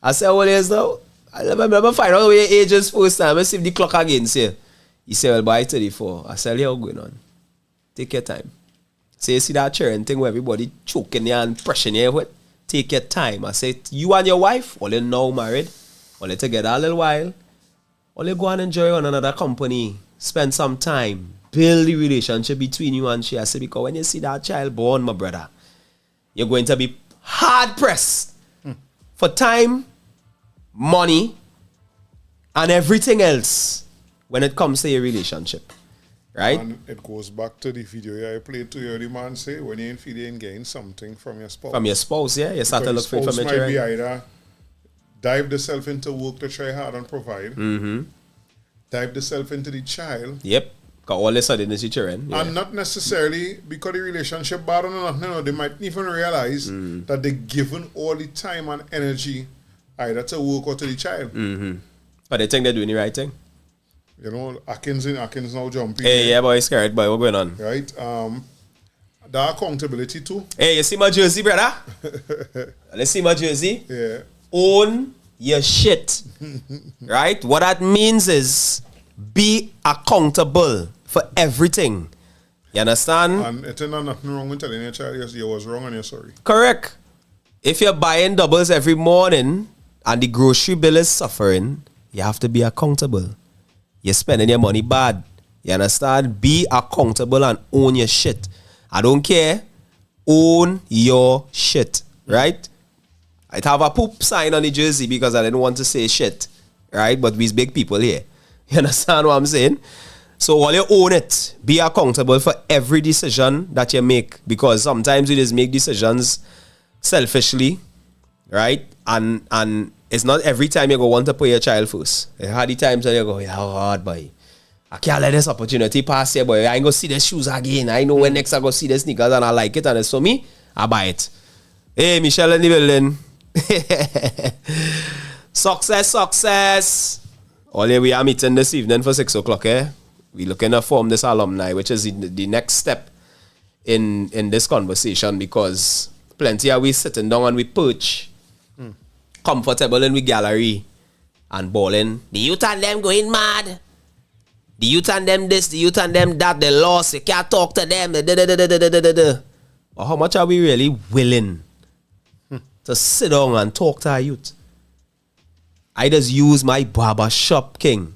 I say, what is now? I remember find out where your age is first time. I see the clock again, say. He said, well, by 34. I said, yeah, what's going on? Take your time. Say, you see that children thing where everybody choking you and pressing you with? Take your time. I said, you and your wife, only now married, only together a little while, only go and enjoy one another company, spend some time, build the relationship between you and she. I said, because when you see that child born, my brother, you're going to be hard pressed for time, money, and everything else when it comes to your relationship. Right? And it goes back to the video I played to you. The man say, when you're in feeding, gain something from your spouse. From your spouse, yeah. You start to look for it from your spouse might be either dive themselves into work to try hard and provide, dive themselves into the child. Yep. Because all of a sudden it's your children. Yeah. And not necessarily because the relationship bad or nothing. No, they might even realize that they're given all the time and energy either to work or to the child. But they think they're doing the right thing. Atkins now jumping. Hey, yeah, boy, scared, boy. What's going on? Right. The accountability too. Hey, you see my jersey, brother? Let's see my jersey. Yeah. Own your shit. Right? What that means is be accountable for everything. You understand? And it's not nothing wrong with telling your child you was wrong and you're sorry. Correct. If you're buying doubles every morning and the grocery bill is suffering, you have to be accountable. You're spending your money bad. You understand? Be accountable and own your shit. I don't care. Own your shit. Right? I'd have a poop sign on the jersey because I didn't want to say shit. Right? But we's big people here. You understand what I'm saying? So while you own it, be accountable for every decision that you make. Because sometimes you just make decisions selfishly. right? And it's not every time you go want to put your child first. There are the times that you go, yeah, hard, boy. I can't let this opportunity pass here, boy. I ain't gonna see the shoes again. I know when next I go see the sneakers and I like it and it's for me, I buy it. Hey, Michelle in the building. Success. All here we are meeting this evening for 6 o'clock, eh? We looking to form this alumni, which is the next step in this conversation, because plenty of we sitting down and we perch comfortable in we gallery and balling. The youth and them going mad. The youth and them this, the youth and them that, they lost, you can't talk to them. But how much are we really willing to sit down and talk to our youth? I just use my barber shop king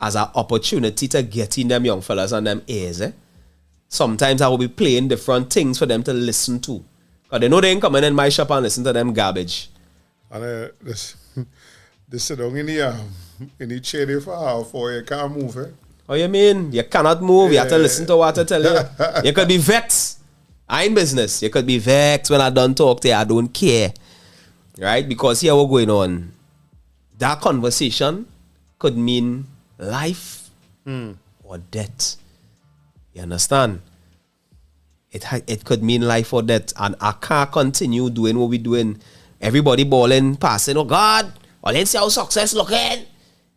as an opportunity to get in them young fellas and them ears. Sometimes I will be playing different things for them to listen to. Because they know they ain't coming in my shop and listen to them garbage. And they sit down in the chair there for half hour, you can't move, eh? Oh, you mean? You cannot move, you have to listen to what I tell you. You could be vexed. I ain't business. You could be vexed when I don't talk to you, I don't care. Right? Because here what's going on. That conversation could mean life or death. You understand? It could mean life or death. And I can't continue doing what we're doing. Everybody balling, passing. Oh God, well, let's see how success looking.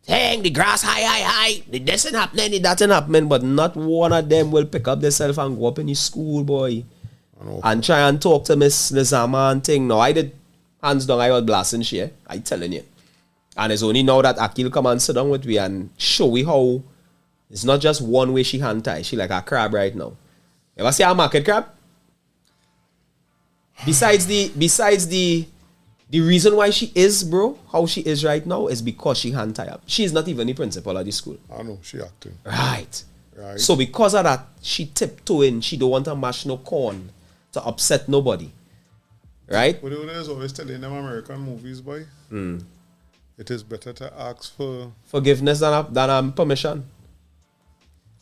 Dang, the grass high. This ain't happening, that ain't happening. But not one of them will pick up themselves and go up in the school, boy. And try and talk to Miss Lizama and thing. No, I did hands down, I was blasting shit. I telling you. And it's only now that Akil come and sit down with me and show me how it's not just one way she hand tie. She like a crab right now. You ever see a market crab? Besides the reason why she is, bro, how she is right now is because she hand tie up. She is not even the principal of the school. I know, she acting. Right. So because of that, she tiptoeing. She don't want to mash no corn to upset nobody. Right? But there's always telling them American movies, boy. It is better to ask for forgiveness than permission.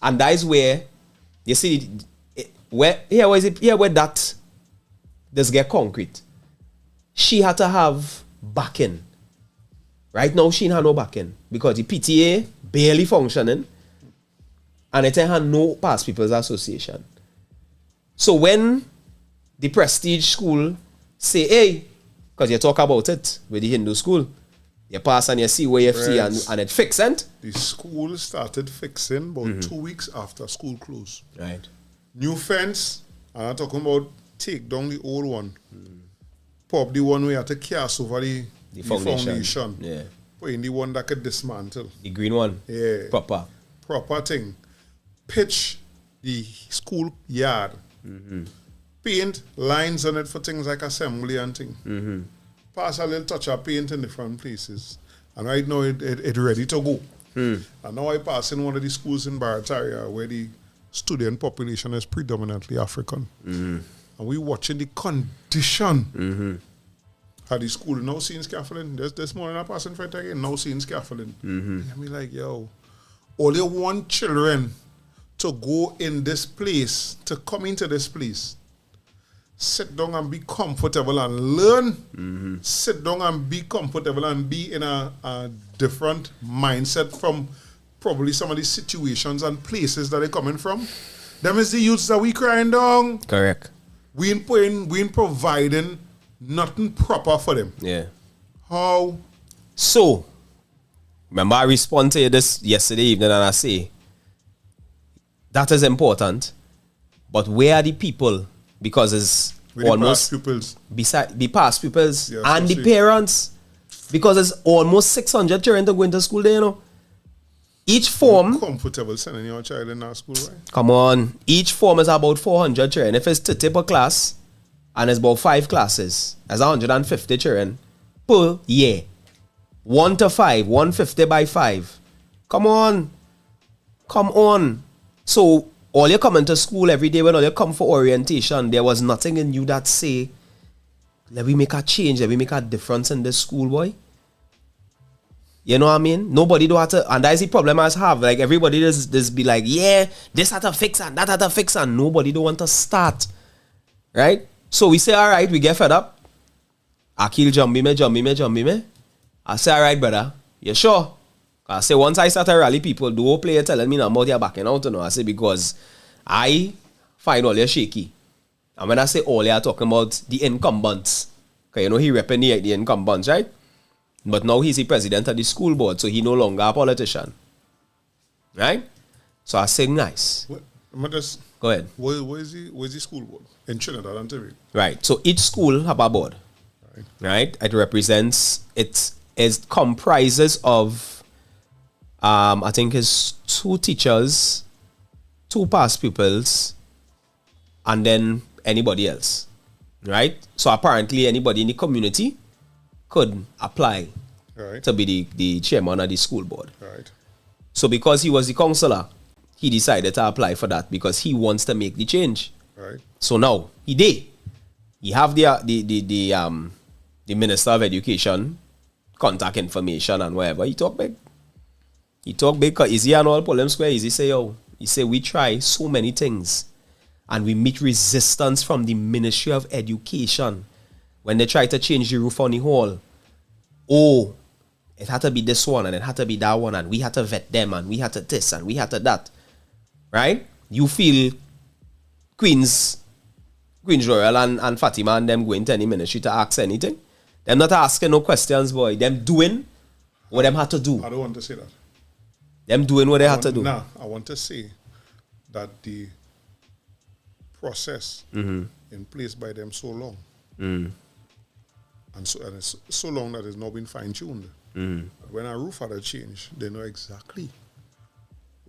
And that is where you see where that does get concrete. She had to have backing. Right now she had no backing because the PTA barely functioning and it had no past people's association. So when the prestige school say, hey, because you talk about it with the Hindu school, you pass and you see where you see and it fixed. The school started fixing about 2 weeks after school closed. Right. New fence, and I'm talking about take down the old one. Pop the one we had to cast over the foundation. Yeah. Put in the one that could dismantle. The green one. Yeah. Proper thing. Pitch the school yard. Paint lines on it for things like assembly and thing. Pass a little touch of paint in different places. And right now it ready to go. And now I pass in one of the schools in Barataria where the student population is predominantly African. And we watching the condition of the school. No seeing scaffolding. This morning I pass in front again, no seeing scaffolding. And I mean like, yo, all you want children to go in this place, to come into this place, sit down and be comfortable and learn. Sit down and be comfortable and be in a different mindset from probably some of the situations and places that they're coming from. Them is the youths that we crying down. Correct. We ain't providing nothing proper for them. Yeah. How? So, remember I responded to you this yesterday evening and I say, that is important, but where are the people? Because it's almost the past pupils and the parents, because it's almost 600 children to go into school there, you know. Each form... You're comfortable sending your child in our school, right? Come on. Each form is about 400 children. If it's 30 per class, and it's about 5 classes, that's 150 children per year. 1 to 5, 150 by 5. Come on. So, all you come into school every day, when all you come for orientation, there was nothing in you that say, let me make a change, let me make a difference in this school, boy. You know what I mean? Nobody do have to, and that's the problem I have. Like, everybody just be like, yeah, this had to fix and that had to fix, and nobody don't want to start. Right? So we say, all right, we get fed up. Akil jump me. I say, all right, brother. You sure? I say, once I start to rally people, the whole player telling me now about your backing out, you know. I say, because I find all your shaky. And when I say all, you're talking about the incumbents. Because, you know, he repping the incumbents, right? But now he's the president of the school board, so he no longer a politician. Right? So I say, nice. Go ahead. Where is the school board? In Trinidad and Tobago. Right. So each school have a board. Right? It represents, it comprises of, I think it's 2 teachers, 2 past pupils, and then anybody else. Right? So apparently anybody in the community could apply to be the chairman of the school board. Right. So because he was the councillor, he decided to apply for that because he wants to make the change. Right. So now he did. He have the Minister of Education contact information and whatever. He talk big. Cause Easy and all Pullum Square. Easy say, yo. He say we try so many things and we meet resistance from the Ministry of Education when they try to change the roof on the hall. Oh, it had to be this one and it had to be that one and we had to vet them and we had to this and we had to that. Right? You feel Queens Royal and Fatima and them going to any ministry to ask anything? Them not asking no questions, boy. Them doing what them had to do. I don't want to say that. Them doing what they had to do. Nah, I want to say that the process in place by them so long. And it's so long that it's not been fine-tuned. When a roof had a change, they know exactly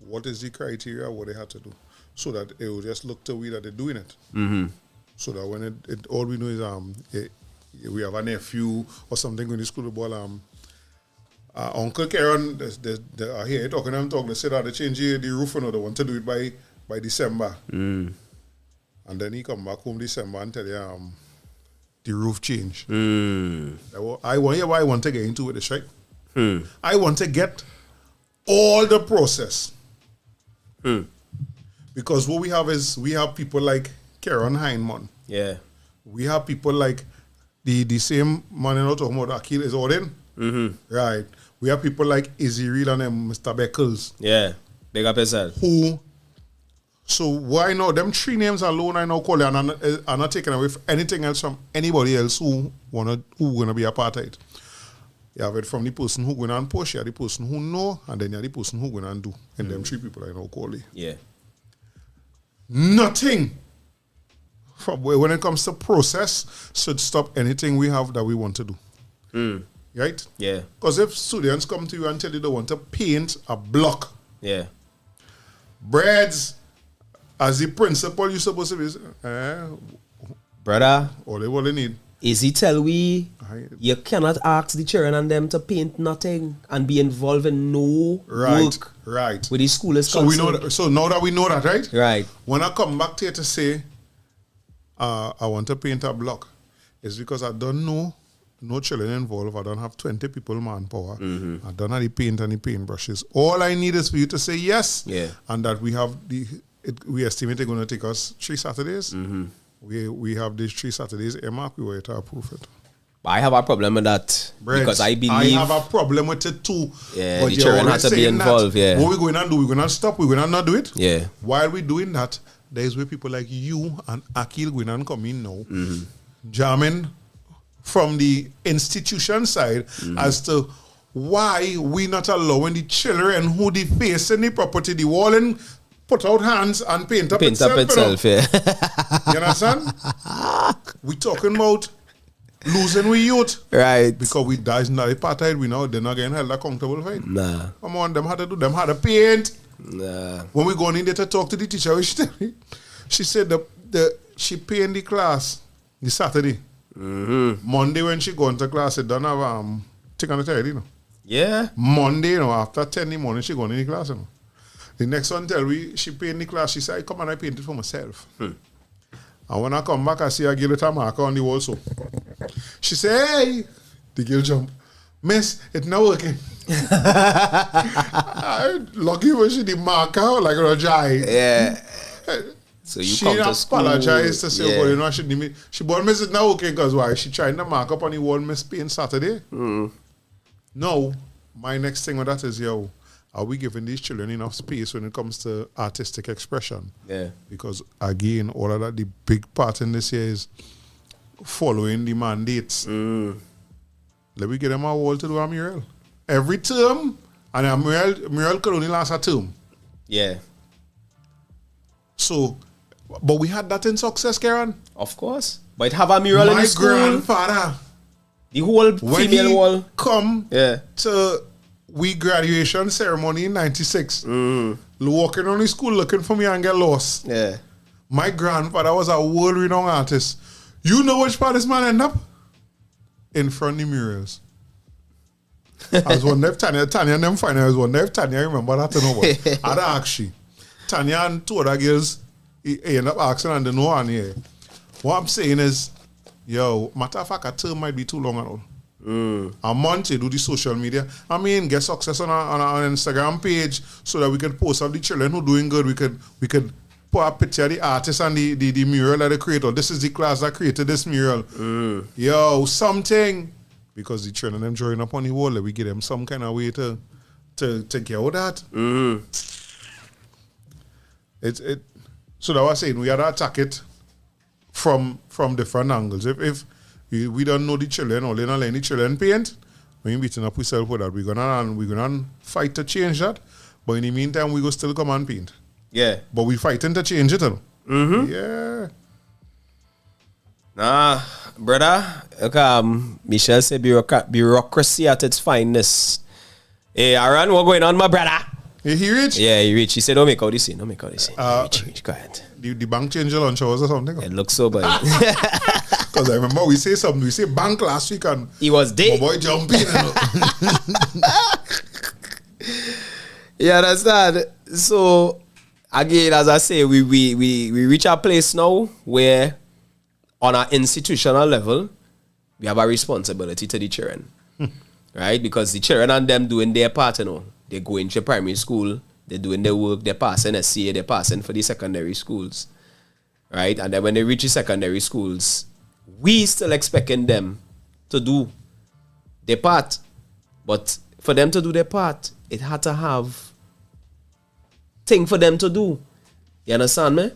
what is the criteria, what they had to do. So that it will just look to we that they're doing it. So that when it all we know is we have a nephew or something going to school ball. Uncle Karen, they here talking to them they say that they change the roof and they want to do it by December. And then he come back home December and tell you the roof change. I want to get into it, this right? I want to get all the process. Because what we have is we have people like Karen Hindman. Yeah. We have people like the same man you know talking about Akil is Odin. Right. We have people like Izzy Real and Mr. Beckles. Yeah. Big up yourself. So why not? Them 3 names alone I now call it and I'm not taking away anything else from anybody else who gonna be a part of it. You have it from the person who gonna push, you have the person who know, and then you have the person who gonna do. And them 3 people I now call it. Yeah. Nothing from when it comes to process should stop anything we have that we want to do. Right? Yeah. Because if students come to you and tell you they want to paint a block, Yeah. breads, as the principal, you're supposed to be, Brother, all they need. is he tell we you cannot ask the children and them to paint nothing and be involved in no work Right. with the school is So we know that, so now that we know that, right? Right. When I come back here to say I want to paint a block, it's because I don't know no children involved. I don't have 20 people manpower. I don't have the paint and the paintbrushes. All I need is for you to say yes. Yeah. And that we have we estimate it's going to take us 3 Saturdays. We have these 3 Saturdays earmarked. We were to approve it. But I have a problem with that because I believe I have a problem with it too. Yeah, but the children have to be involved. Yeah. What we're going to do, we're going to stop. We're going to not do it. Yeah. While we're doing that, there's where people like you and Akil going and come in now, jamming from the institution side as to why we not allowing the children who they face in the property, the wall and put out hands and paint up itself. Yeah. You understand? We talking about losing we youth. Right. Because we died in the apartheid, we know they're not getting held accountable for it. Nah. Come on, them had to do, them had to paint. Nah. When we go in there to talk to the teacher, she said she paint the class the Saturday. Monday when she go into class, it don't have thing on the head, you know. Yeah. Monday, you know, after 10 in the morning, she go in the class, you know. The next one tell me, she paint the class, she said, come on, I paint it for myself. And when I come back, I see a girl with a marker on the wall, so. She say, hey, the girl jump. Miss, it's not working. Lucky when she the marker, like a giant. Yeah. So you she come to school. apologized to say, yeah. well, you know, she bought Miss it now, okay, because why? She trying to mark up on the wall Miss Spain Saturday. No, my next thing with that is, yo, are we giving these children enough space when it comes to artistic expression? Yeah. Because again, all of that, the big part in this year is following the mandates. Let me get them a wall to do a mural. Every term, and a mural could only last a term. Yeah. So, but we had that in success, Karen. Of course. But have a mural in My the school. grandfather, The whole when female he wall. come Yeah. to we graduation ceremony in 96, walking on the school looking for me and get lost. Yeah. My grandfather was a world-renowned artist. You know which part this man end up? In front of the murals. I was wondering if Tanya and them find I was wondering if Tanya remember that or no. I'd ask she. Tanya and two other girls he end up asking and they know one here. What I'm saying is, yo, matter of fact, a term might be too long at all. A month you do the social media. I mean, get success on an Instagram page so that we can post up the children who doing good. We could put a picture of the artist and the mural that they created. This is the class that created this mural. Yo, something. Because the children them drawing up on the wall, we give them some kind of way to get out that. So that was saying we had to attack it from different angles. If we don't know the children or they don't learn the children paint, we ain't beating up ourselves for that. We're gonna fight to change that. But in the meantime, we go still come and paint. Yeah. But we fighting to change it. Yeah. Nah, brother. Look, Michelle said bureaucracy at its finest. Hey, Aaron, what going on, my brother? He rich? Yeah, he rich. He said, don't make all this in. Don't make all this in. Rich. Go ahead. The bank change your lunch hours or something? It looks so bad. Because I remember we say something. We say bank last week and He was dead. my boy jumping. You understand? So, again, as I say, we reach a place now where on an institutional level, we have a responsibility to the children. Right? Because the children and them doing their part, you know. They go into primary school, they're doing their work, they're passing SCA, they're passing for the secondary schools. Right? And then when they reach the secondary schools, we still expecting them to do their part. But for them to do their part, it had to have thing for them to do. You understand me?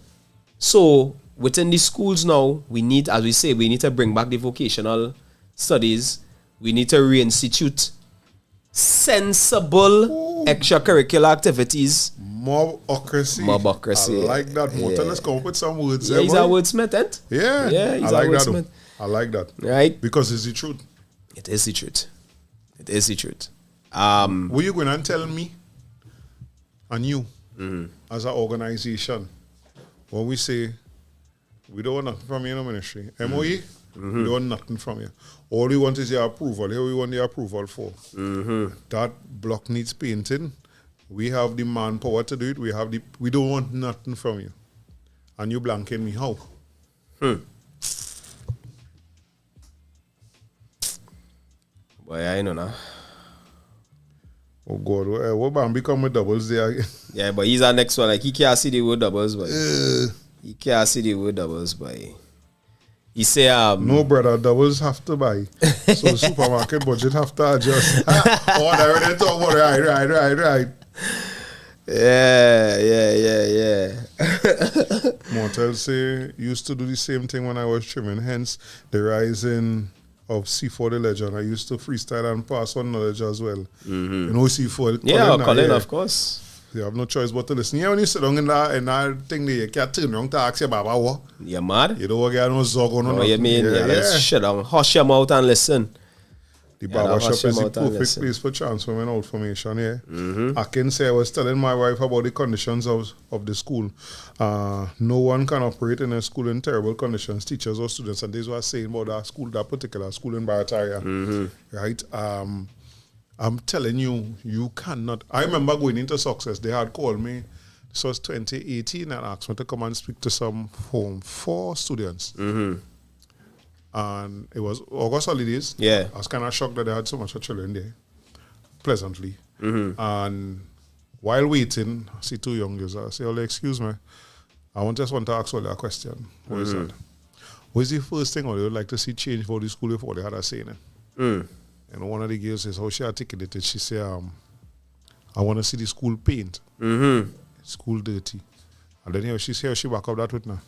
So within the schools now, we need, as we say, we need to bring back the vocational studies. We need to reinstitute sensible extracurricular activities. Mobocracy. Mobocracy. I like that. Yeah. Let's come up with some words. Yeah, he's a wordsmith, eh? Yeah. Yeah, he's I a like that. wordsmith. I like that. Right? Because it's the truth. It is the truth. It is the truth. What you going to tell me and you as an organization when we say we don't want nothing from you in the ministry, MOE, we don't want nothing from you. All we want is your approval. Here we want your approval for. That block needs painting. We have the manpower to do it. We don't want nothing from you. And you blanking me how? Boy, I know now. Oh God, what Bambi come with doubles there? Yeah, but he's our next one. Like, he can't see the word doubles, boy. He can't see the word doubles, boy. He say, no, brother, doubles have to buy. So supermarket budget have to adjust. Oh, I already talk about right. Yeah. Mortel say, used to do the same thing when I was trimming. Hence, the rising of C4 the legend. I used to freestyle and pass on knowledge as well. You know C4? Yeah, Colin, of course. You have no choice but to listen. Yeah, when you sit down in that thing there, you can't turn around to ask your Baba what. You mad? You don't get no zog on. Oh, you mean? Yeah, let's shut down. Hush your mouth and listen. The barbershop is the perfect place for transforming out formation, yeah. I can say I was telling my wife about the conditions of the school. No one can operate in a school in terrible conditions, teachers or students. And this was saying about that particular school in Barataria. Right? I'm telling you, you cannot. I remember going into Success. They had called me. This was 2018 and asked me to come and speak to some home for students. And it was August holidays. Yeah. I was kind of shocked that they had so much children there. Pleasantly. And while waiting, I see two young girls. I say, "Oh, excuse me." I just want to ask you a question. What is that? What is the first thing or you would like to see change for the school before they had a say in it? And one of the girls says how she articulated. She said, I want to see the school paint. School dirty. And then she back up that with now.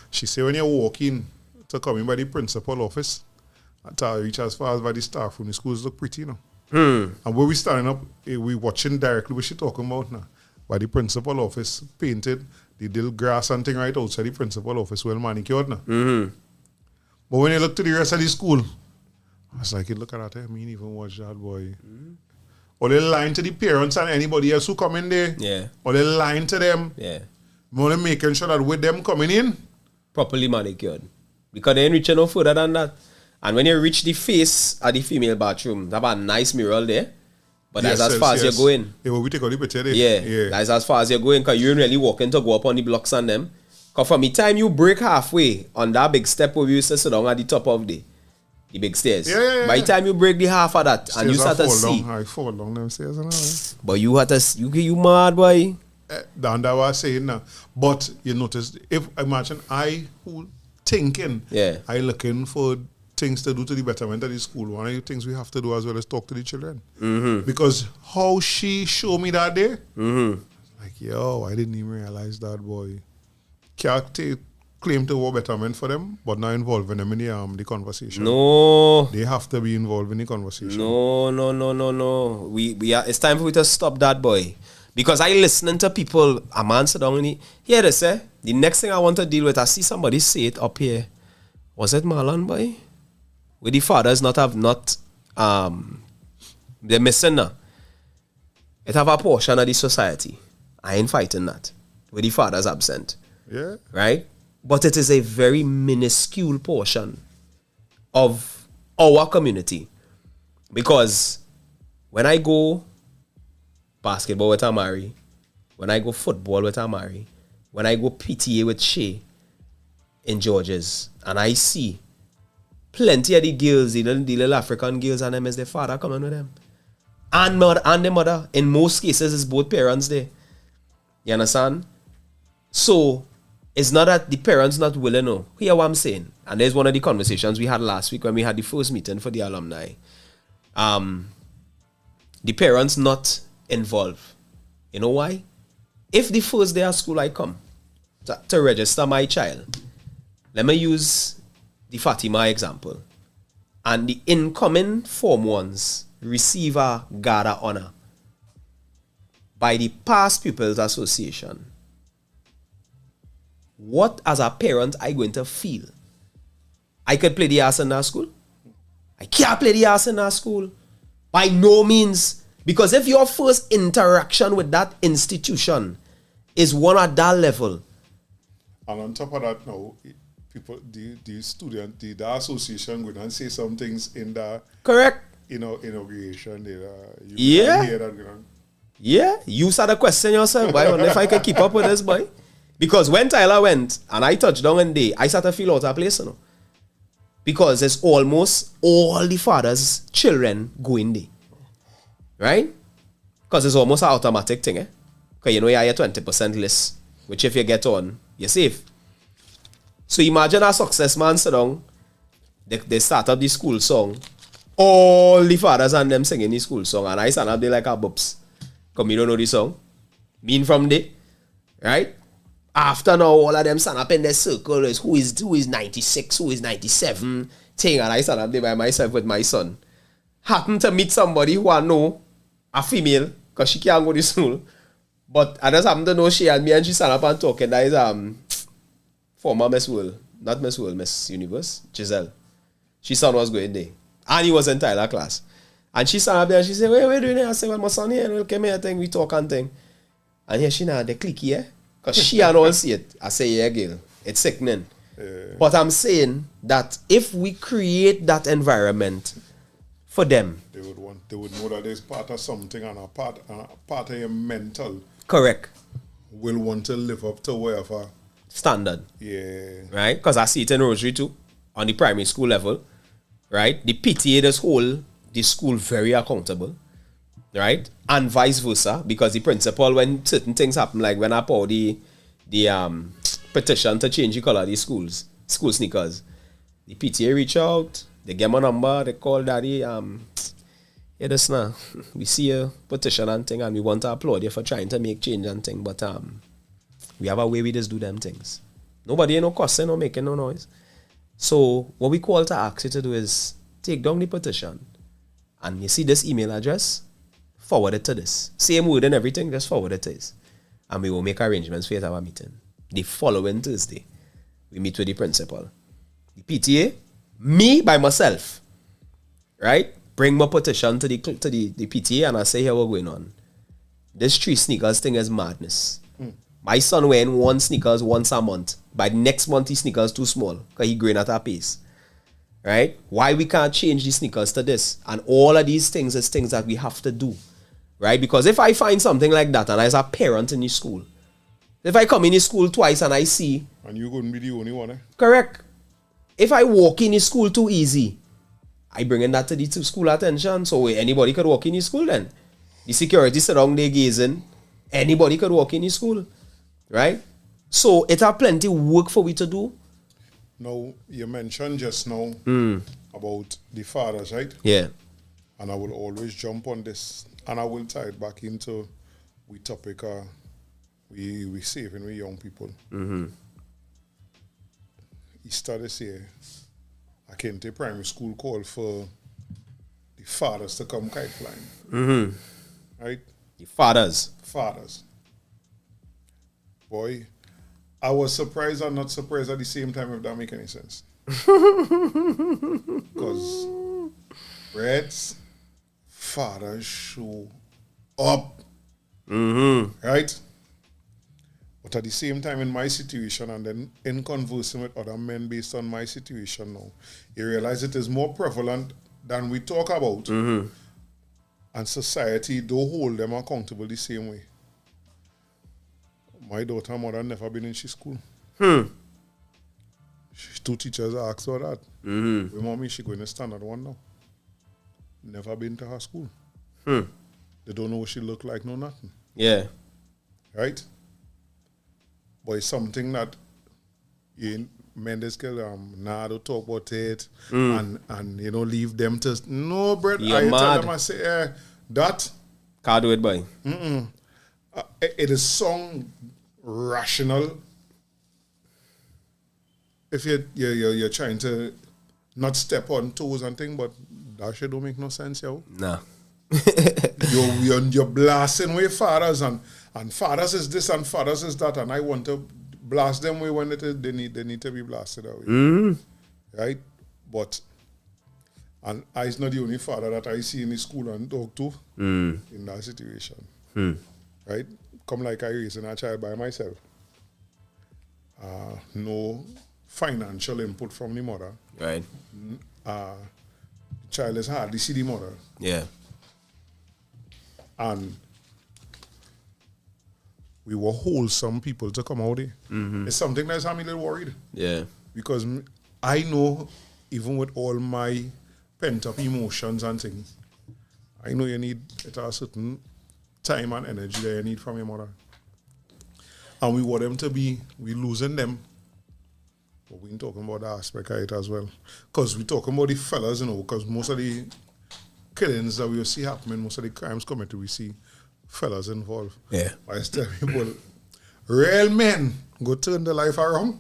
She said when you walk in to come in by the principal office, until you reach as far as by the staff room, the schools look pretty, you know. And where we standing up, we watching directly what she talking about now. By the principal office, painted, the little grass and thing right outside the principal office, well manicured now. But when you look to the rest of the school, I was like, look at that, I mean, even watch that boy. Or they lying to the parents and anybody else who come in there. Yeah. Or they lying to them. Yeah. Only making sure that with them coming in. Properly manicured. Because they ain't reaching no further than that. And when you reach the face at the female bathroom, they have a nice mural there. But that's as far as you're going. Yeah, well, we take all the picture there. Yeah. That's as far as you're going because you ain't really walking to go up on the blocks and them. Because from the time you break halfway on that big step where we used to sit down at the top of the big stairs. Yeah. By the time you break the half of that Stairs and you start to see. I fall down them stairs and all. But you had to, you mad boy. That's what I was saying now. But you notice, if imagine I who thinking, I looking for things to do to the betterment of the school. One of the things we have to do as well is talk to the children. Because how she showed me that day, like, yo, I didn't even realize that, boy. Can't claim to work betterment for them, but not involving them in the conversation. No. They have to be involved in the conversation. No. We are, it's time for we to stop that, boy. Because I listening to people, a man sit down and hear this, the next thing I want to deal with, I see somebody say it up here. Was it Marlon, boy? Where the fathers they're missing now. It have a portion of the society. I ain't fighting that. Where the fathers absent. Yeah. Right? But it is a very minuscule portion of our community. Because when I go basketball with Amari, when I go football with Amari, when I go PTA with Shay in George's, and I see plenty of the girls, the little African girls, and them as their father coming with them. And the mother. In most cases, it's both parents there. You understand? So, it's not that the parents not willing, no. Hear what I'm saying? And there's one of the conversations we had last week when we had the first meeting for the alumni. The parents not involved. You know why? If the first day of school I come to register my child, let me use the Fatima example. And the incoming Form 1s receive a guard of honor by the Past Pupils Association. What as a parent I going to feel? I could play the ass in that school? I can't play the ass in that school. By no means. Because if your first interaction with that institution is one at that level. And on top of that now, people, the student, the association would and say some things in the inauguration. Yeah, you start to question yourself, boy. I wonder if I can keep up with this, boy. Because when Tyler went and I touched down one day, I started to feel out of place, you know. Because it's almost all the fathers' children going there. Right? Because it's almost an automatic thing, Because you know you have your 20% list, which if you get on, you're safe. So imagine a success man sit down, they start up the school song, all the fathers and them singing the school song, and I stand up there like a boops. Come, you don't know the song. Mean from there. Right? After now, all of them stand up in their circle, is who is 96, who is 97, thing, and I stand up there by myself with my son. Happen to meet somebody who I know, a female, because she can't go to school. But I just happen to know she and me, and she stand up and talk, and that is former Miss World, not Miss World, Miss Universe, Giselle. She son was going there. And he was in Tyler class. And she stand up there and she said, what are you doing here? I said, well, my son here, and we'll come here, we talk and thing. And here she now, they clicky, because she and all see it. I say, yeah, girl, it's sickening. But I'm saying that if we create that environment for them, they would know that there's part of something and a part of your mental. Correct. Will want to live up to whatever standard. Yeah. Right? Because I see it in Rosary too, on the primary school level. Right? The PTA does hold the school very accountable. Right? And vice versa, because the principal, when certain things happen, like when I pour the petition to change the color of the school sneakers. The PTA reach out, they get my number, they call daddy, yeah, this now. We see a petition and thing, and we want to applaud you for trying to make change and thing, but we have a way we just do them things. Nobody ain't no cussing or making no noise. So what we call to ask you to do is take down the petition, and you see this email address, forward it to this. Same word and everything, just forward it to this. And we will make arrangements for you to have a meeting. The following Thursday, we meet with the principal. The PTA, me by myself, right? Bring my petition to the PTA and I say, here what's going on. This 3 sneakers thing is madness. My son wearing 1 sneakers once a month. By next month, his sneakers too small because he growing at a pace. Right? Why we can't change the sneakers to this? And all of these things is things that we have to do. Right? Because if I find something like that and as a parent in the school, if I come in the school twice and I see... And you couldn't be the only one, eh? Correct. If I walk in the school too easy, I bring in that to the school attention. So anybody could walk in the school then. The security sit down there gazing. Anybody could walk in the school. Right? So it have plenty work for we to do. Now, you mentioned just now about the fathers, right? Yeah. And I will always jump on this. And I will tie it back into we topic we saving we young people. Easter this year, I came to primary school call for the fathers to come kite flying. Right? The fathers. Fathers. Boy, I was surprised and not surprised at the same time, if that make any sense. Because Reds, fathers show up. Right? But at the same time, in my situation, and then in conversing with other men based on my situation now, you realize it is more prevalent than we talk about. And society don't hold them accountable the same way. My daughter mother never been in she school. She 2 teachers asked her that. My mommy, she going to standard 1 now. Never been to her school. They don't know what she look like, no nothing. Yeah. Right? But it's something that men just can don't talk about it and you know leave them to no bread. You're I mad. tell them I say that Can't do it, boy. it is sound rational if you're trying to not step on toes and thing, but that shit don't make no sense, yo. Nah. You're blasting with fathers and fathers is this and fathers is that, and I want to blast them way when it is they need to be blasted away. Right? But and I's not the only father that I see in the school and talk to in that situation. Right? Come like I raising a child by myself. No financial input from the mother. Right. Child is hardly see the mother. Yeah. And we were wholesome people to come out here. It's something that's had me a little worried. Yeah. Because I know, even with all my pent-up emotions and things, I know you need at a certain time and energy that you need from your mother. And we want them to be, we losing them. But we ain't talking about the aspect of it as well. Because we talking about the fellas, you know, because most of the killings that we see happening, most of the crimes committed, we see fellas involved. Yeah. I tell people, real men go turn the life around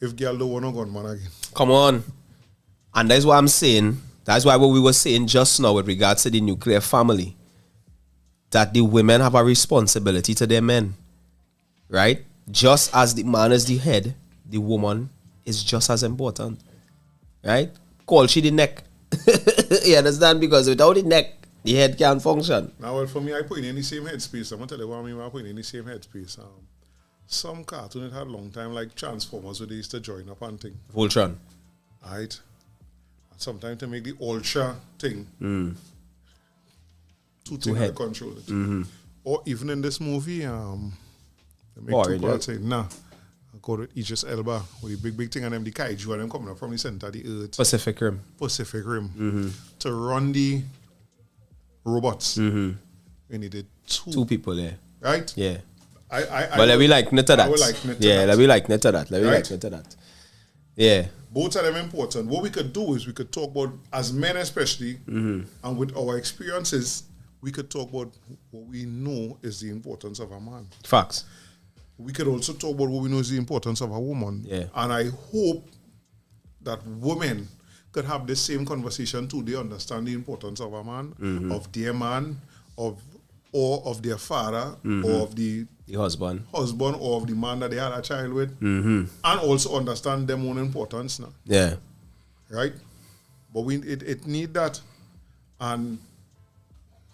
if girl don't want a gunman again. Come on. And that's what I'm saying. That's why what we were saying just now with regards to the nuclear family. That the women have a responsibility to their men. Right? Just as the man is the head, the woman is just as important. Right? Call she the neck. You understand? Because without the neck, the head can't function. Now, well, for me, I put in the same headspace. I'm going to tell you what I mean. I put in the same headspace. Some cartoon it had a long time, like Transformers, where they used to join up and thing. Voltron. Right? And sometimes to make the ultra thing, two things head. that control it. Or even in this movie, they make Boring, two parts. Nah. I call it Idris Elba with the big thing and them the kaiju and them coming up from the center of the earth. Pacific Rim. To run the robots. We needed Two people there. Right? Yeah. But let me like net to that. I would like net to yeah, that. let me like net to that. Let me Right? like net to that. Yeah. Both of them important. What we could do is we could talk about, as men especially, and with our experiences, we could talk about what we know is the importance of a man. Facts. We could also talk about what we know is the importance of a woman. Yeah. And I hope that women could have the same conversation too. They understand the importance of a man, of their man, or of their father, or of the husband, or of the man that they had a child with, and also understand their own importance now. Yeah. Right? But it need that. And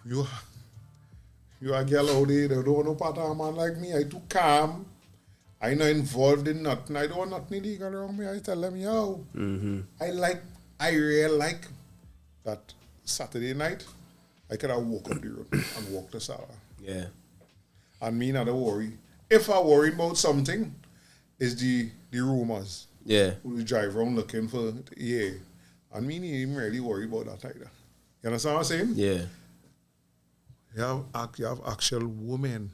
you a girl out there that don't want no part of a man like me. I too calm. I not involved in nothing. I don't want nothing illegal around me. I tell them, yo, I really like that Saturday night, I could have walk up the road and walk to Sarah. Yeah. And me not to worry. If I worry about something, it's the rumors. Yeah. Who drive around looking for, yeah. And me not even really worry about that either. You understand what I'm saying? Yeah. You have actual women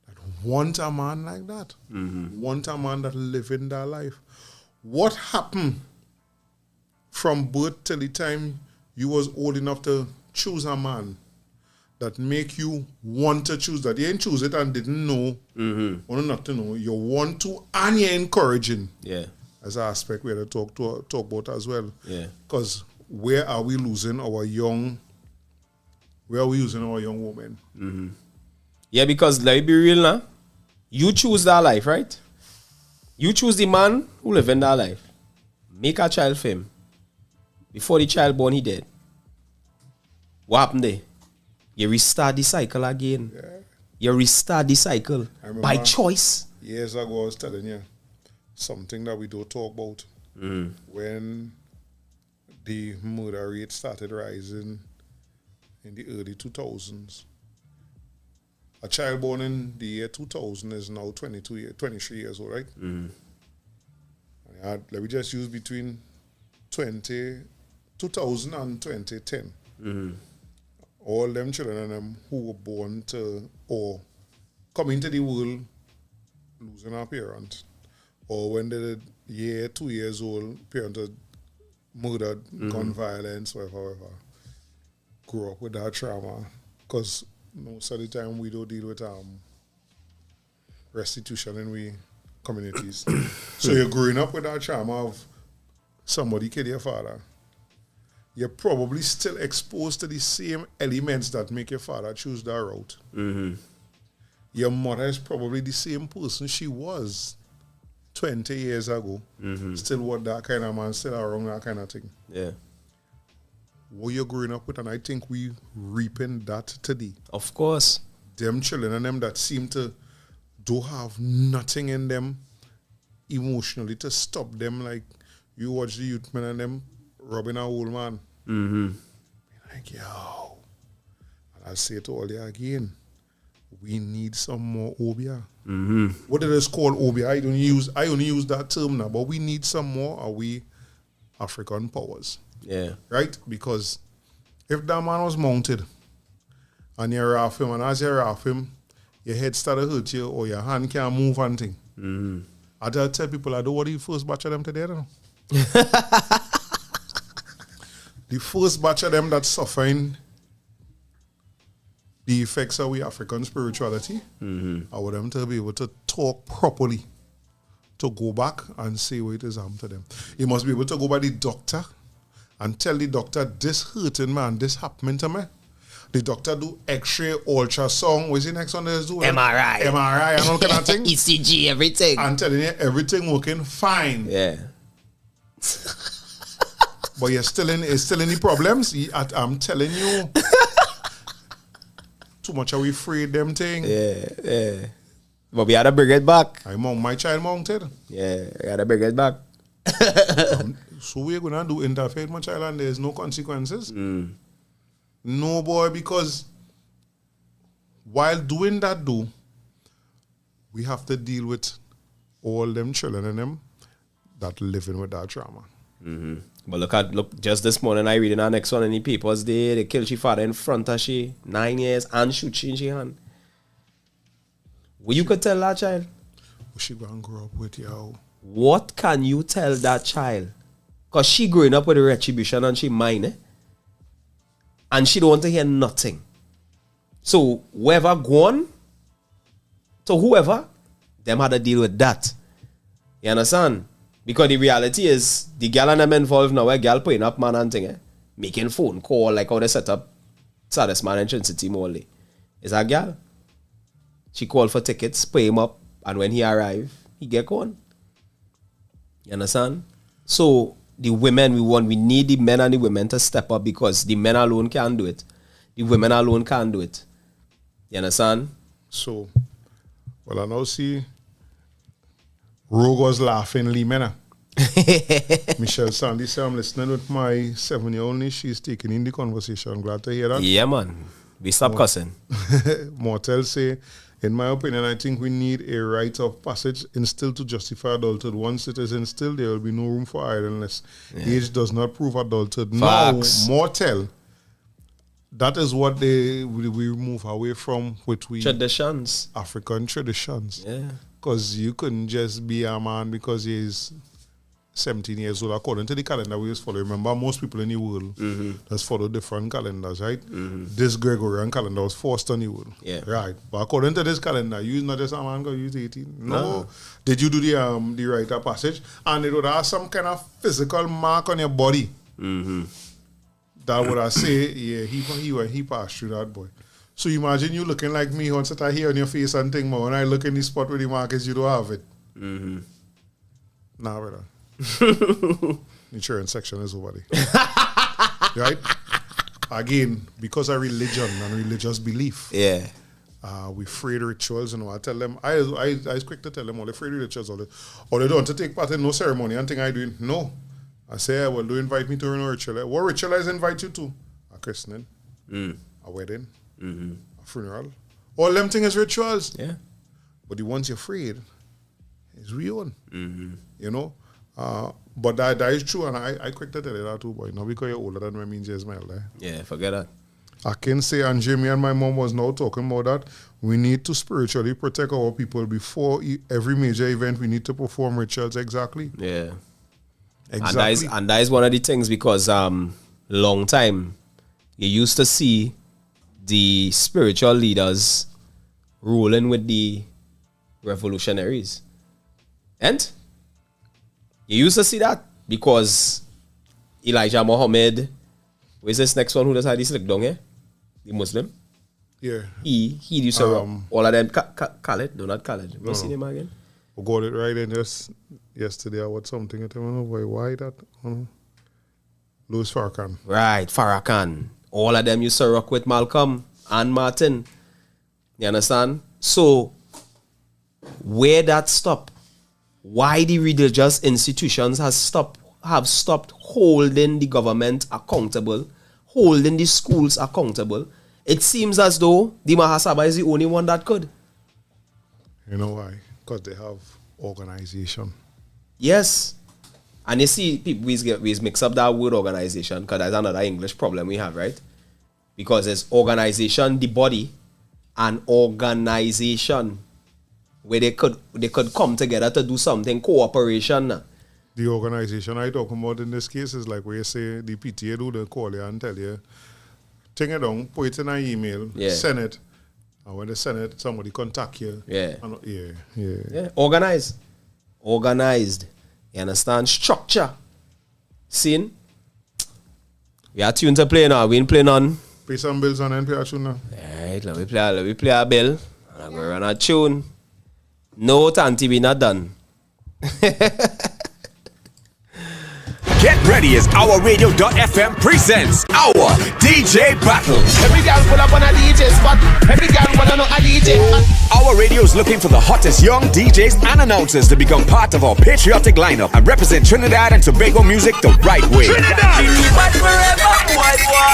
that want a man like that. Want a man that live in their life. What happened from birth till the time you was old enough to choose a man that make you want to choose that? You ain't choose it and didn't know, or not to know. You want to, and you're encouraging. Yeah. As an aspect we had to talk about as well. Yeah. Because where are we losing our young? Where are we using our young women? Yeah, because let me be real now. You choose that life, right? You choose the man who live in that life. Make a child for him. Before the child born, he dead. What happened there? You restart the cycle again. Yeah. You restart the cycle remember by choice. Years ago, I was telling you something that we don't talk about. When the murder rate started rising in the early 2000s. A child born in the year 2000 is now 23 years old, right? Let me just use between 2000 and 2010. All them children and them who were born to or come into the world losing a parent, or when they're 2 years old, parent are murdered, gun violence, whatever, grow up with that trauma. Because most of the time we don't deal with restitution in we communities. So you're growing up with that trauma of somebody killed your father. You're probably still exposed to the same elements that make your father choose that route. Your mother is probably the same person she was 20 years ago. Still what that kind of man, still around that kind of thing. Yeah. What you're growing up with, and I think we reaping that today. Of course. Them children and them that seem to don't have nothing in them emotionally to stop them. Like you watch the youth men and them robbing a old man. Like, yo. And I'll say to all you again, we need some more obia. What it is called obia, I only use that term now, but we need some more. Are we African powers? Yeah. Right? Because if that man was mounted and you're off him, and as you're off him, your head started to hurt you or your hand can't move and thing. I tell people, I don't want the first batch of them today. The first batch of them that's suffering the effects of we African spirituality, I want them to be able to talk properly, to go back and say what it is happened to them. You must be able to go by the doctor and tell the doctor, this hurting man, this happened to me. The doctor do X-ray, ultrasound. What's the next one is doing? MRI and all kind of thing. ECG, everything. And telling you everything working fine. Yeah. But you're still in the problems. I'm telling you. Too much are we afraid them thing. Yeah. But we had to bring it back. My child mounted. Yeah, we had to bring it back. So we're gonna do interfere with my child and there's no consequences. No boy, because while doing that we have to deal with all them children and them that living with that trauma. But look, just this morning I reading our next one in the papers there, they killed she father in front of she, 9 years, and shoot she in she hand. What you could tell that child? What she gonna grow up with, yo? What can you tell that child? Because she growing up with the retribution and she mind, eh? And she don't want to hear nothing. So whoever gone, to whoever, them had to deal with that. You understand? Because the reality is, the girl and them involved now, a girl putting up man and thing, eh? Making phone call, like how they set up Saddest Man in City Mall. Is a girl. She called for tickets, pay him up, and when he arrive, he get gone. You understand? So the women we need the men and the women to step up because the men alone can't do it. The women alone can't do it. You understand? So, well, I now see Rogue was laughing, Lee Mena. Michelle Sandy said, I'm listening with my 7-year-old niece. She's taking in the conversation. Glad to hear that. Yeah, man. We stop cussing. Mortel say, in my opinion, I think we need a rite of passage instilled to justify adulthood. Once it is instilled, there will be no room for idleness. Yeah. Age does not prove adulthood. Facts. No, Mortel. That is what we move away from with traditions. African traditions. Yeah. Because you couldn't just be a man because he's 17 years old, according to the calendar we used to follow. Remember, most people in the world just follow different calendars, right? This Gregorian calendar was forced on the world. Yeah. Right. But according to this calendar, you're not just a man because you're 18. No. Did you do the rite of passage? And it would have some kind of physical mark on your body. That would have say, yeah, he passed through that, boy. So imagine you looking like me once that I hear on your face and think, man, when I look in the spot where the mark is, you don't have it. Nah, brother. Insurance section is over there. Right? Again, because of religion and religious belief. Yeah. We afraid rituals, you know. I tell them, I was quick to tell them all the afraid rituals, or they don't want to take part in no ceremony and thing I doing. No. I say, well, do invite me to a ritual. What ritual I invite you to? A christening, a wedding, a funeral. All them things is rituals. Yeah. But the ones you're afraid is real. You know? But that is true, and I quick to tell you that too, boy. Not because you're older than me means you're smile there. Yeah, forget that. I can say, and Jamie and my mom was now talking about that. We need to spiritually protect our people before every major event. We need to perform rituals exactly. Yeah. Exactly. And that is one of the things because long time you used to see the spiritual leaders ruling with the revolutionaries. And you used to see that because Elijah Muhammad, where's this next one who does have this look down here? The Muslim. Yeah. He used to all of them Khaled, no, not Khaled. What's his name again? We got it right in just yesterday. I watched something. I don't know why that. Louis Farrakhan. Right, Farrakhan. All of them used to rock with Malcolm and Martin. You understand? So, where that stop? Why the religious institutions have stopped holding the government accountable, holding the schools accountable? It seems as though the Mahasabha is the only one that could. You know why? Because they have organization. Yes. And you see, people we mix up that word organization because that's another English problem we have, right? Because it's organization, the body, and organization where they could come together to do something, cooperation. The organization I talking about in this case is like where you say the PTA do the call you and tell you, take it down, put it in an email, send it. And when they send it, somebody contact you. Yeah. Yeah. Organized. You understand? Structure. Seen? We are tuned to play now. We ain't playing on. Pay some bills on NPR tune now. Alright, let me play a bill. And I'm going to run a tune. No, Tanti, we not done. Get ready as our radio.fm presents our DJ battle. Every girl pull up on a DJ spot. Every girl wanna know a DJ. Our radio is looking for the hottest young DJs and announcers to become part of our patriotic lineup and represent Trinidad and Tobago music the right way. Trinidad!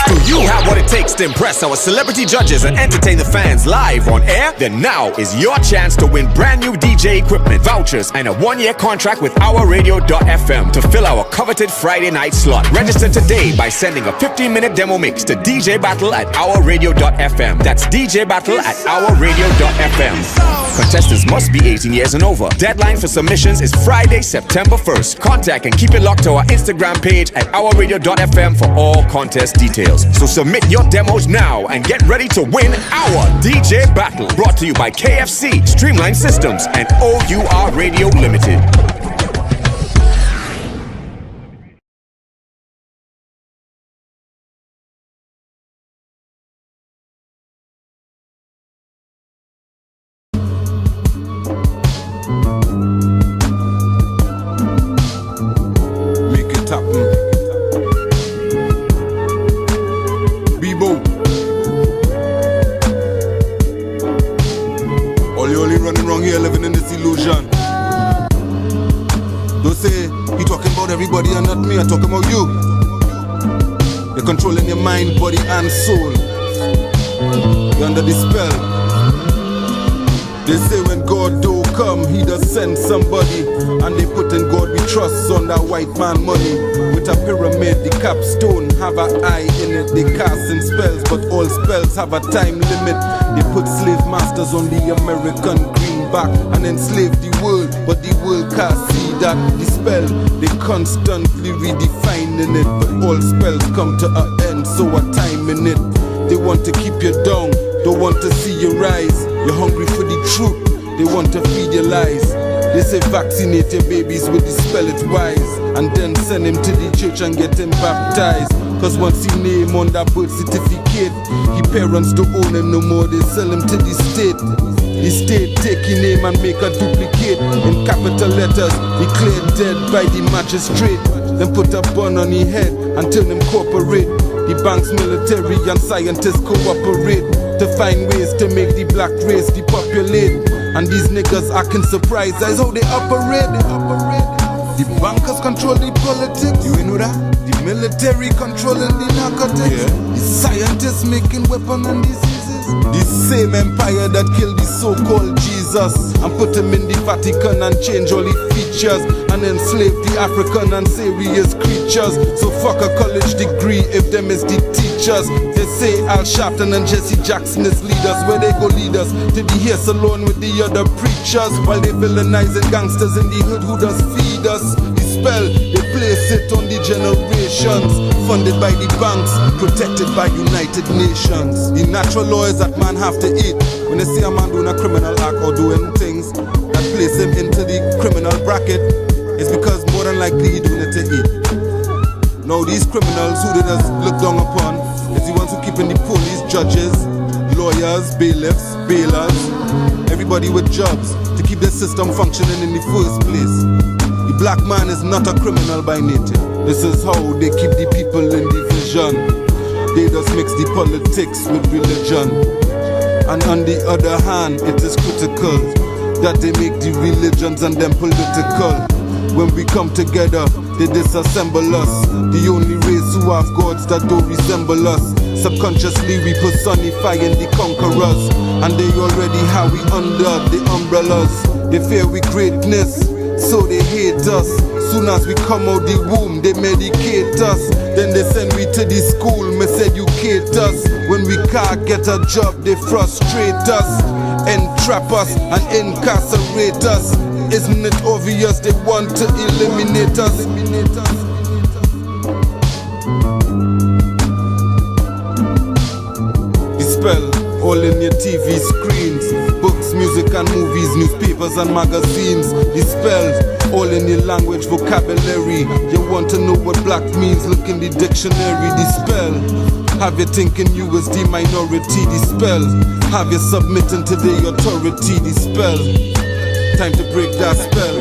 Do you have what it takes takes to impress our celebrity judges and entertain the fans live on air? Then now is your chance to win brand new DJ equipment, vouchers, and a 1-year contract with OurRadio.fm to fill our coveted Friday night slot. Register today by sending a 15-minute demo mix to DJ Battle at OurRadio.fm. That's DJ Battle at OurRadio.fm. Contestants must be 18 years and over. Deadline for submissions is Friday, September 1st. Contact and keep it locked to our Instagram page at OurRadio.fm for all contest details. So submit your demos now and get ready to win our DJ Battle. Brought to you by KFC, Streamline Systems, and OUR Radio Limited. I'm talking about you. You're controlling your mind, body, and soul. You're under the spell. They say when God do come, he does send somebody. And they put in God we trust on that white man money. With a pyramid, the capstone have an eye in it. They casting spells, but all spells have a time limit. They put slave masters on the American greenback and enslave the world, but the world can't see that. The spell, they constantly redefining it, but all spells come to an end, so a time in it. They want to keep you down, don't want to see you rise. You're hungry for the truth, they want to feed your lies. They say vaccinate your babies with the spell, it's wise. And then send him to the church and get him baptized. Cause once he name on that birth certificate, his parents don't own him no more, they sell him to the state. The state take his name and make a duplicate. In capital letters, declared dead by the magistrate. Then put a bun on his head and turn him corporate. The bank's military and scientists cooperate to find ways to make the black race depopulate. And these niggas acting surprised, that's how they operate. The bankers control the politics, you know that? The military controlling the narcotics, the scientists making weapons and diseases. The same empire that killed the so-called Jesus and put him in the Vatican and change all his features and enslave the African and say we is creatures. So fuck a college degree if them is the teachers. They say Al Sharpton and Jesse Jackson is leaders. Where they go lead us to the here salon with the other preachers, while they villainizing gangsters in the hood who does feed us. The spell, they place it on the generations, funded by the banks, protected by United Nations. The natural law is that man have to eat. When they see a man doing a criminal act or doing things that place him into the criminal bracket, it's because more than likely he doing it to eat. Now these criminals who they just look down upon is the ones who keeping the police, judges, lawyers, bailiffs, bailers, everybody with jobs to keep the system functioning in the first place. The black man is not a criminal by nature. This is how they keep the people in division. They just mix the politics with religion. And on the other hand, it is critical that they make the religions and them political. When we come together, they disassemble us. The only race who have gods that don't resemble us. Subconsciously we personifying the conquerors, and they already have we under the umbrellas. They fear we greatness, so they hate us. Soon as we come out the womb, they medicate us. Then they send we to the school, miseducate us. When we can't get a job, they frustrate us, entrap us and incarcerate us. Isn't it obvious they want to eliminate us? The spell all in your TV screens, books, music and movies, newspapers and magazines. The spells all in your language vocabulary. You want to know what black means? Look in the dictionary. The spell have you thinking you is the minority. The spell have you submitting to the authority. The spell, time to break that spell.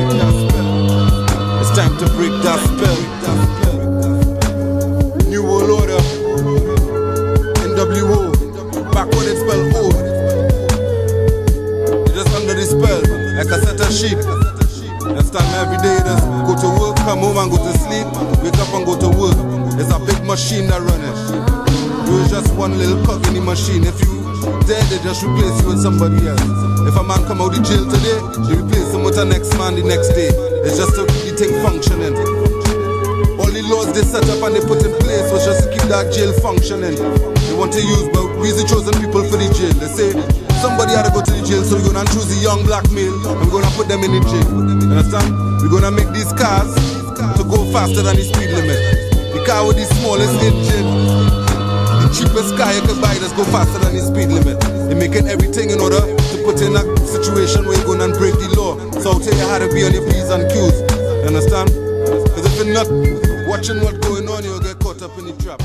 It's time to break that spell. New world order, NWO, backward it spell O. You're just under the spell, like a set of sheep. That's time every day, just go to work, come home and go to sleep, wake up and go to work. It's a big machine that run it. You just one little cog in the machine. If you dead, they just replace you with somebody else. If a man come out of jail today, they replace him with the next man the next day. It's just to keep the thing functioning. All the laws they set up and they put in place was just to keep that jail functioning. They want to use, but we're the chosen people for the jail. They say somebody had to go to the jail, so we're gonna choose a young black male and we're gonna put them in the jail. You understand? We're gonna make these cars to go faster than the speed limit. The car with the smallest engine, the cheapest car you can buy, that's go faster than the speed limit. They're making everything in order to put in a situation where you're going and break the law. So I'll tell you how to be on your P's and Q's. You understand? Because if you're not watching what's going on, you'll get caught up in the trap.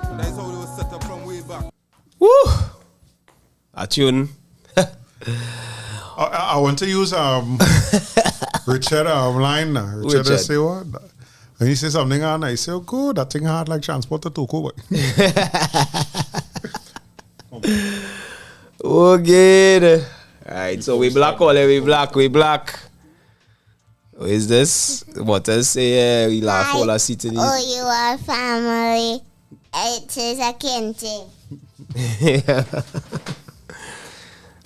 And that's how it was set up from way back. Woo! A tune. I want to use Richard line now. Richard say what? And he say something and I say, oh good, that thing hard like transport to Toko. Oh good. Alright, so we black all we black. What is this? What else say we laugh all our city. Oh, you are family. It is a kinty.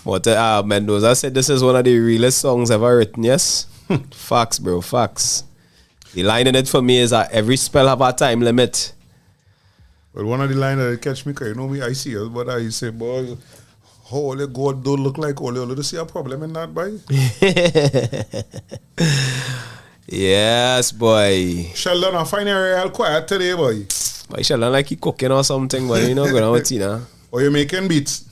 What Mendoza said this is one of the realest songs ever written, yes? Facts, bro, facts. The line in it for me is that every spell have a time limit. Well, one of the lines that catch me, because you know me, I see it, but I say, boy, how all the God don't look like all you see a problem in that, boy. Yes, boy. Sheldon, I find you real quiet today, boy. Boy, Sheldon like he cooking or something, but you know, going on with Tina. Or you making beats.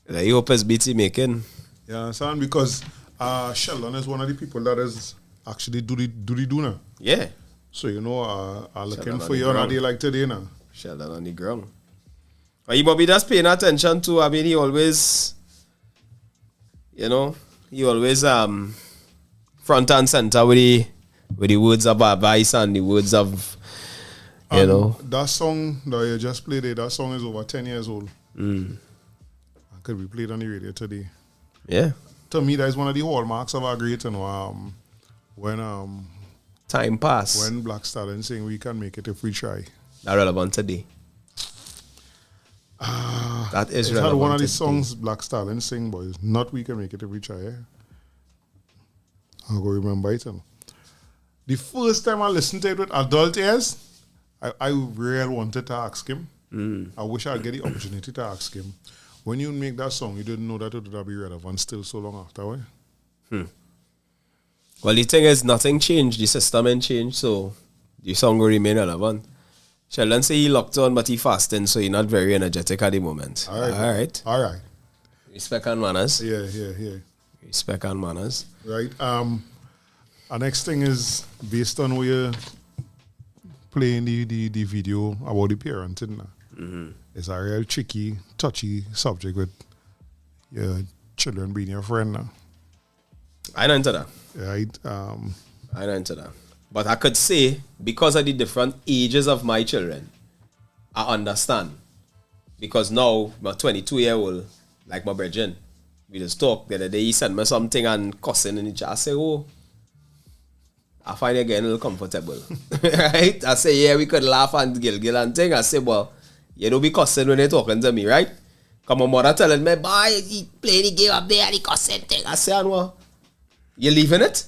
Like, you hope it's beats he making. You understand? Because Sheldon is one of the people that is actually do the do now. Yeah. So, you know, I'm looking Sheldon for you on a day like today now. Sheldon on the ground. But he Bobby just paying attention to, I mean, he always, you know, front and center with the words of advice and the words of, you know. That song that you just played, that song is over 10 years old. Could be played on the radio today. Yeah. To me, that is one of the hallmarks of our great, you know, when time pass. When Black Stallion saying we can make it if we try. That relevant today. That is relevant. It's one of the songs Black Stallion sing, boys. Not we can make it if we try. Yeah? I'll go remember it. You know. The first time I listened to it with adult ears, I really wanted to ask him. I wish I'd get the opportunity to ask him. When you make that song, you didn't know that it would be relevant still so long after, right? Well, the thing is, nothing changed. The system ain't changed, so the song will remain relevant. Sheldon say he locked on, but he fasting, so he's not very energetic at the moment. All right. Respect and manners. Yeah. Respect and manners. Right. Our next thing is based on where you're playing the video about the parenting now. It's a real tricky, touchy subject with your children being your friend now. I know into that. Right. I know into that. But I could say, because of the different ages of my children, I understand. Because now, my 22-year-old, like my brethren, we just talk. The other day, he sent me something and cussing in the chat. I say, oh, I find it getting a little comfortable. Right? I say, yeah, we could laugh and giggle and thing. I say, well, you don't be cussing when they're talking to me, right? Come my mother telling me, boy, he play the game up there and he cussing thing. I say, well, you leaving it?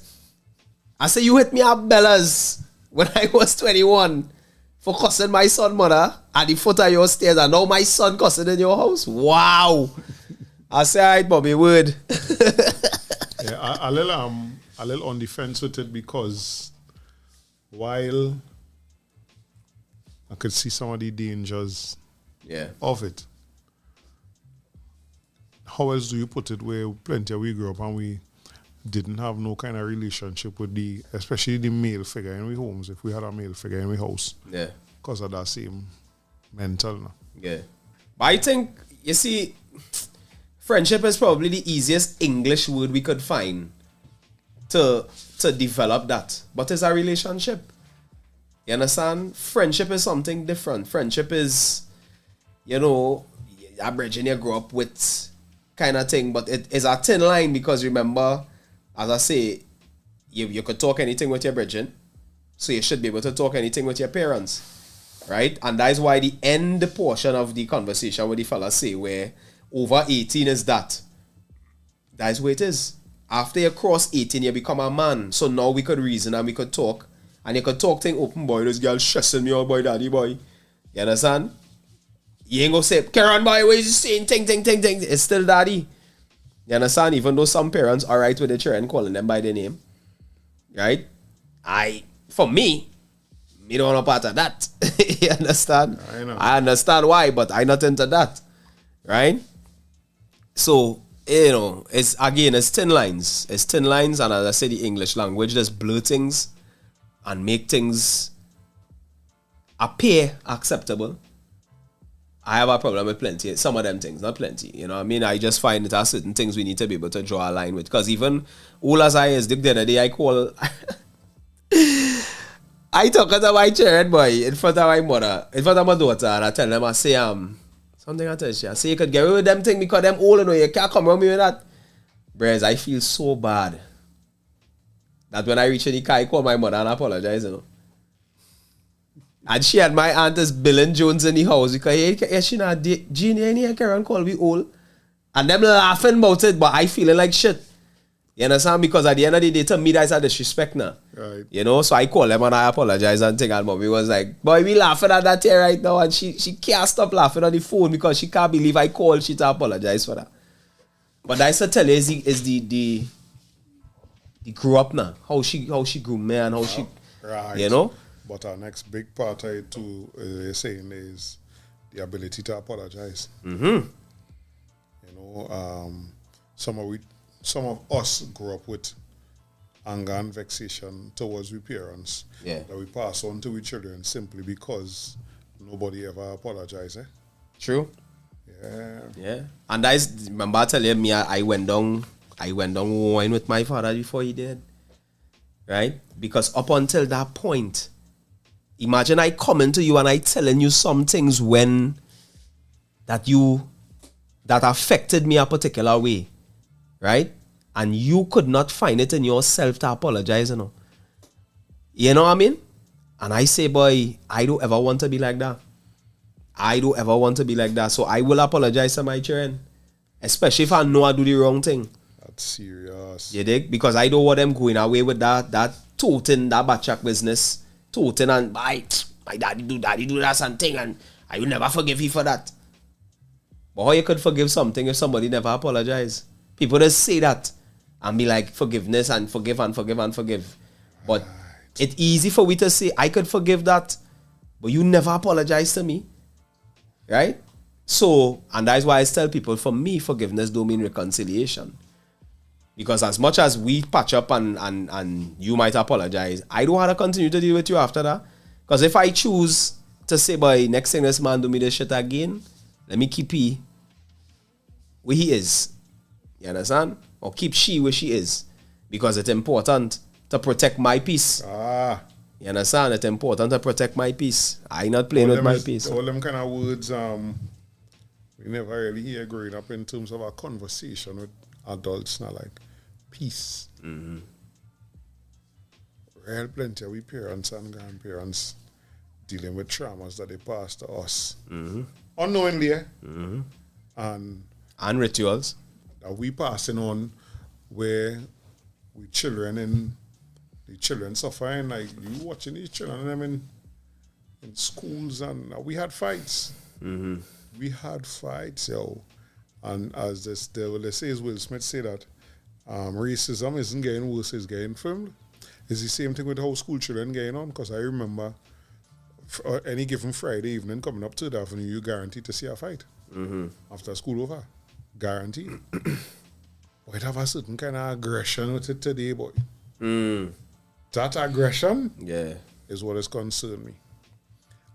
I say, you hit me up, Bellas, when I was 21 for cussing my son, mother, at the foot of your stairs, and now my son cussing in your house. Wow. I say, all right, Bobby, word. Yeah, a little on the fence with it because while I could see some of the dangers of it, how else do you put it where plenty of we grew up and we didn't have no kind of relationship with especially the male figure in we homes, if we had a male figure in we house. Yeah. Because of that same mental. No? Yeah. But I think, you see, friendship is probably the easiest English word we could find to develop that. But it's a relationship. You understand? Friendship is something different. Friendship is, you know, a brethren you grow up with kind of thing. But it is a thin line because remember, as I say, you could talk anything with your brethren. So you should be able to talk anything with your parents. right? And that is why the end portion of the conversation with the fella say where over 18 is that. That is where it is. After you cross 18, you become a man. So now we could reason and we could talk. And you could talk thing open, boy, this girl stressing me out, boy, daddy, boy. You understand? You ain't gonna say, Karen, boy, what is you saying? Ting. It's still daddy. You understand? Even though some parents are right with the children calling them by their name. Right? For me don't want a part of that. You understand? I know. I understand why, but I not into that. Right? So, it's thin lines. It's thin lines, and as I say, the English language just blur things and make things appear acceptable. I have a problem with plenty, some of them things, not plenty. You know what I mean? I just find that there are certain things we need to be able to draw a line with. Because even all as I is, the other day I call... I talk to my children, boy, in front of my mother, in front of my daughter, and I tell them, I say, something I tell you, I say, you could get away with them thing because them old, you can't come around me with that. Bros, I feel so bad that when I reach in the car, I call my mother and apologize, And she had my aunt as Bill and Jones in the house because she not Jean, you can't call me old. And them laughing about it, but I feeling like shit. You understand? Because at the end of the day, to me, that's a disrespect now. Right. You know, so I call them and I apologize and think, and mommy was like, boy, we laughing at that here right now. And she can't stop laughing on the phone because she can't believe I called she to apologize for that. But that's to tell you is the grew up now. How she grew, man, how she, Right. you know? But our next big part of it too, you're saying, is the ability to apologize. Mm-hmm. You know, some of us grew up with anger and vexation towards our parents that we pass on to our children simply because nobody ever apologized. True. Yeah. And remember I tell you, me, I went down wine with my father before he did. Right? Because up until that point, imagine I coming to you and I telling you some things that affected me a particular way. Right? And you could not find it in yourself to apologize, You know what I mean? And I say, boy, I don't ever want to be like that. So I will apologize to my children. Especially if I know I do the wrong thing. That's serious. You dig? Because I don't want them going away with that toting, that backtrack business. Toting and my daddy do that something and I will never forgive you for that. But how you could forgive something if somebody never apologize? People just say that and be like forgiveness and forgive and forgive and forgive. But it's easy for we to say I could forgive that, but you never apologize to me. Right? So, and that's why I tell people, for me, forgiveness don't mean reconciliation. Because as much as we patch up and you might apologize, I don't want to continue to deal with you after that. Because if I choose to say, boy, next thing this man do me this shit again, let me keep he where he is. You understand? Or keep she where she is. Because it's important to protect my peace. You understand? It's important to protect my peace. I not playing with my peace. All them kind of words we never really hear growing up in terms of a conversation with adults now, like peace. Mm-hmm. Real plenty of we parents and grandparents dealing with traumas that they pass to us. Mm-hmm. Unknowingly, Mm-hmm. And rituals that we passing on where we children and the children suffering, like you watching these children and them in schools, and we had fights. Mm-hmm. We had fights, yo. And as they say, as Will Smith say that racism isn't getting worse, it's getting filmed. It's the same thing with how school children getting on, because I remember any given Friday evening coming up to the avenue, you guaranteed to see a fight. Mm-hmm. After school over. Guaranteed. But it have a certain kind of aggression with it today, boy. That aggression is what has concerned me.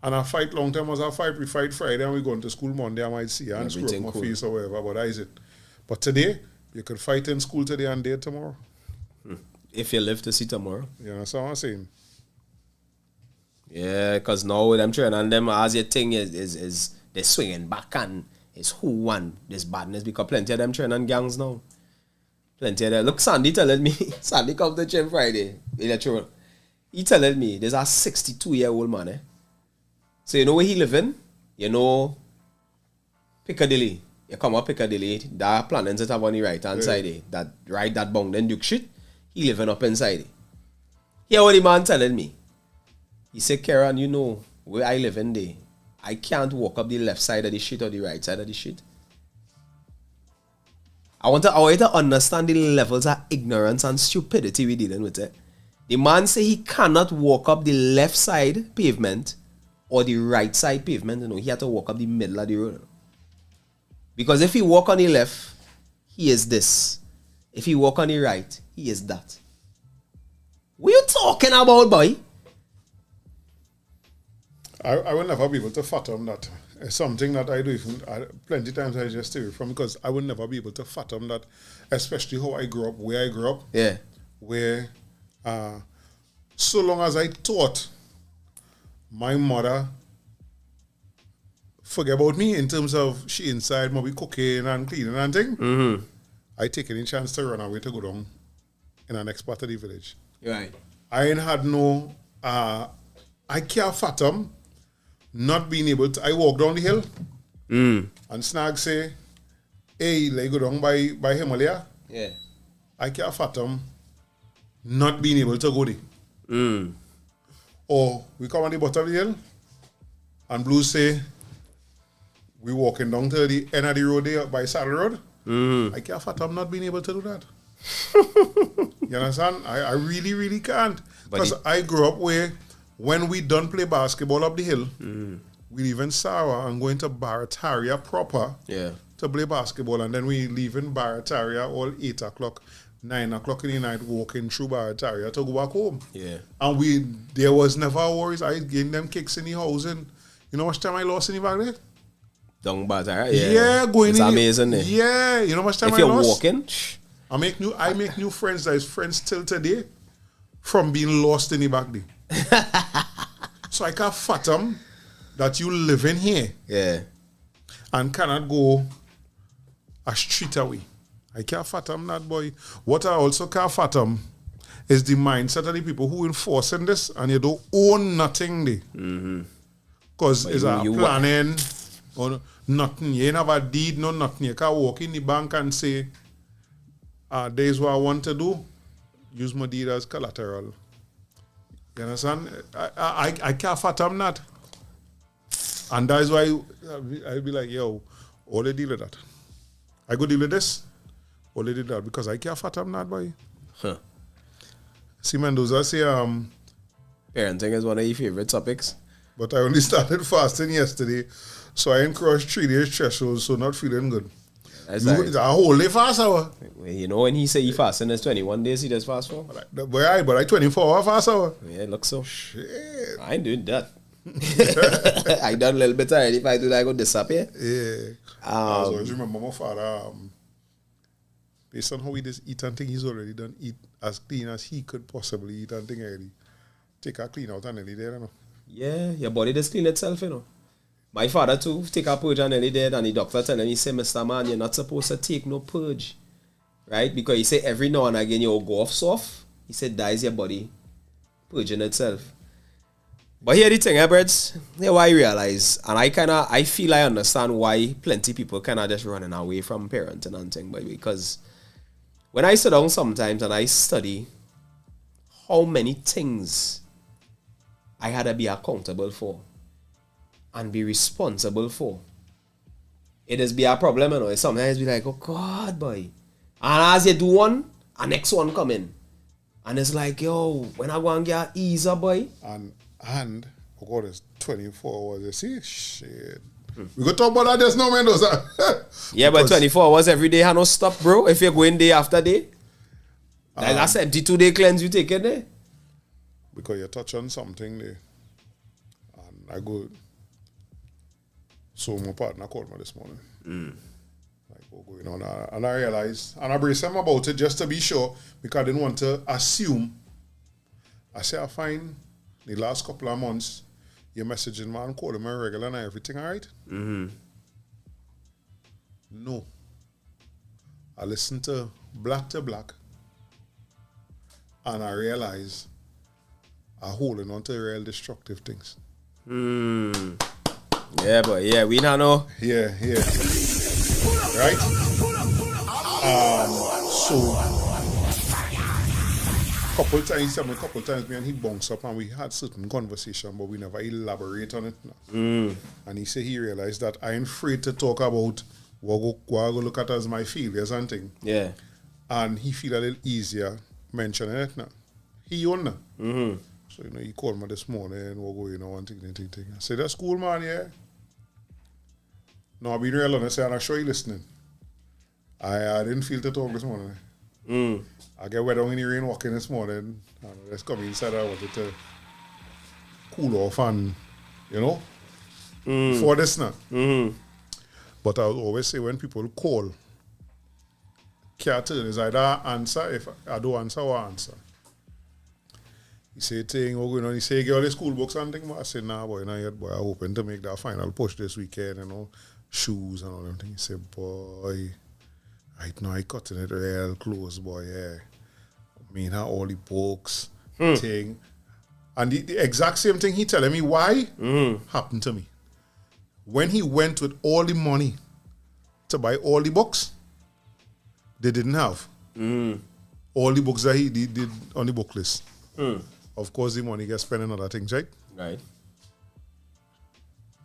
And a fight long time was a fight. We fight Friday and we go into school Monday. I might see and screw up my face or whatever, but that is it. But today, you could fight in school today and dead tomorrow. If you live to see tomorrow. You know what I'm saying? Yeah, because now them children and them as your thing is they swinging back and it's who won this badness, because plenty of them children and gangs now. Plenty of them. Look, Sandy telling me, Sandy come to gym Friday, electoral. He telling me there's a 62-year-old man, So you know where he live in? You know Piccadilly. You come up Piccadilly, that planning set up on the right hand side there. That right that bong then Duke shit. He living up inside it. Hear what the man telling me. He said, Karen, you know where I live in there. I can't walk up the left side of the shit or the right side of the shit. I want you to understand the levels of ignorance and stupidity we dealing with it. The man say he cannot walk up the left side pavement or the right side pavement. You know, he had to walk up the middle of the road. Because if he walk on the left, he is this. If he walk on the right, he is that. What you talking about, boy? I will never be able to fathom that. It's something that I do plenty times I just stay away from because I will never be able to fathom that, especially how I grew up, where I grew up. Yeah. Where so long as I thought my mother forget about me in terms of she inside maybe cooking and cleaning and thing, I take any chance to run away to go down in the next part of the village. Right. I ain't had no I can't fathom not being able to. I walk down the hill and Snag say, hey, like go down by Himalaya. Yeah. I can't fathom not being able to go there. Or we come on the bottom of the hill and Blue say, we walking down to the end of the road there by Saddle Road. I can't fathom not being able to do that. You understand? I really, really can't. Because I grew up where when we done play basketball up the hill, we leave in Sawa and go into Barataria proper to play basketball. And then we leave in Barataria all 8 o'clock, 9 o'clock in the night, walking through Barataria to go back home. Yeah. And there was never worries. I getting them kicks in the house. And you know how much time I lost in the back there? Down Barataria? Yeah, going it's in. It's amazing. Yeah, you know how much time if I you're lost? walking, I make new friends that is friends till today from being lost in the back there. So I can't fathom that you live in here and cannot go a street away. I can't fathom that, boy. What I also can't fathom is the mindset of the people who enforcing this and you don't own nothing there. Because it's a planning or nothing. You ain't have a deed, no nothing. You can't walk in the bank and say, there's what I want to do. Use my deed as collateral. You understand? I can't fathom that. And that's why I'll be like, yo, all they deal with that. I go deal with this, all they did that, because I can't fathom that, boy. See, Mendoza say, parenting is one of your favorite topics. But I only started fasting yesterday, so I ain't crossed 3 days threshold, so not feeling good. That's It's a whole day fast hour. You know when he say he fasting, there's 21 days he does fast for? But I 24 hour fast hour. Yeah, it looks so. Shit. I ain't doing that. I done a little bit already. If I do that, I go disappear. Yeah. I always remember my father, based on how he does eat and thing, he's already done eat as clean as he could possibly eat and thing already. Take a clean out and nearly there, you know. Yeah, your body does clean itself, you know. My father too, take a purge and nearly dead, and the doctor tell him, he say, Mr. Man, you're not supposed to take no purge. Right? Because he say every now and again you'll go off soft. He said, dies your body purging itself. But here the thing, birds, here what I realize, and I feel I understand why plenty people kind of just running away from parenting and thing, but because when I sit down sometimes and I study how many things I had to be accountable for and be responsible for, it is be a problem, you know. Sometimes be like, oh God, boy. And as you do one, a next one come in. And it's like, yo, when I go and get ease up, boy. And oh God, it's 24 hours. You see? Shit. We go talk about that just now, Mendoza. Yeah, but 24 hours every day, I no stop, bro. If you're going day after day. That's 72-day cleanse you take it there. Because you touch on something there. And I go. So my partner called me this morning. Like, what's going on? And I realized, and I braced him about it just to be sure, because I didn't want to assume. I say, I find the last couple of months, you're messaging me and calling me regular and everything, all right? No. I listened to Black and I realized I'm holding on to real destructive things. Yeah, boy. Yeah, we now know. Yeah. Right? So couple times me and he bounced up and we had certain conversation, but we never elaborate on it. And he said he realized that I ain't afraid to talk about what I go look at as my failures and thing. Yeah. And he feel a little easier mentioning it now. He own now. So, he called me this morning, we're going on, thing. I said, that's cool, man, yeah. No, I've been real honest, and I'm sure you're listening. I didn't feel to talk this morning. I get wet down in the rain walking this morning, and I just come inside, I wanted to cool off and, for this now. But I always say when people call, can't tell is either answer, if I don't answer or answer. He say thing, we're going on, he say, get all the school books and things, but I say, nah, boy, not yet, boy, I'm hoping to make that final push this weekend, shoes and all them things. He say, boy, right now I cutting it real close, boy, yeah. I mean, all the books, thing. And the exact same thing he telling me why happened to me. When he went with all the money to buy all the books, they didn't have all the books that he did on the book list. Of course, the money gets spent on other things, right? Right.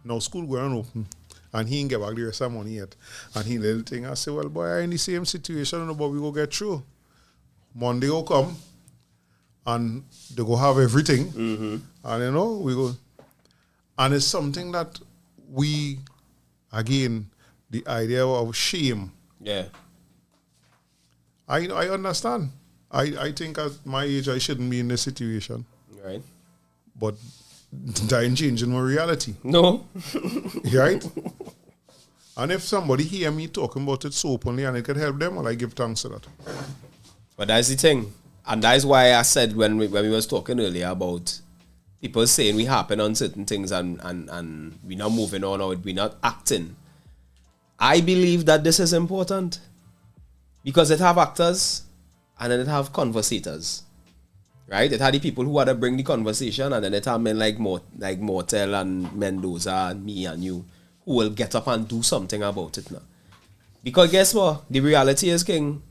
Now school going open, and he ain't get back the rest of the money yet. And he little thing, I say, well, boy, I in the same situation, but we go get through. Monday will come, and they go have everything, and we go. And it's something that we, again, the idea of shame. Yeah. I understand. I think at my age I shouldn't be in this situation. Right. But that ain't changing my reality. No. Right? And if somebody hear me talking about it so openly and it could help them, well, I give thanks to that. But that's the thing. And that's why I said when we was talking earlier about people saying we happen on certain things and we're not moving on or we're not acting. I believe that this is important. Because it have actors and then it have conversators. Right? It had the people who had to bring the conversation, and then it have men like Mortel and Mendoza and me and you who will get up and do something about it now. Because guess what? The reality is, King,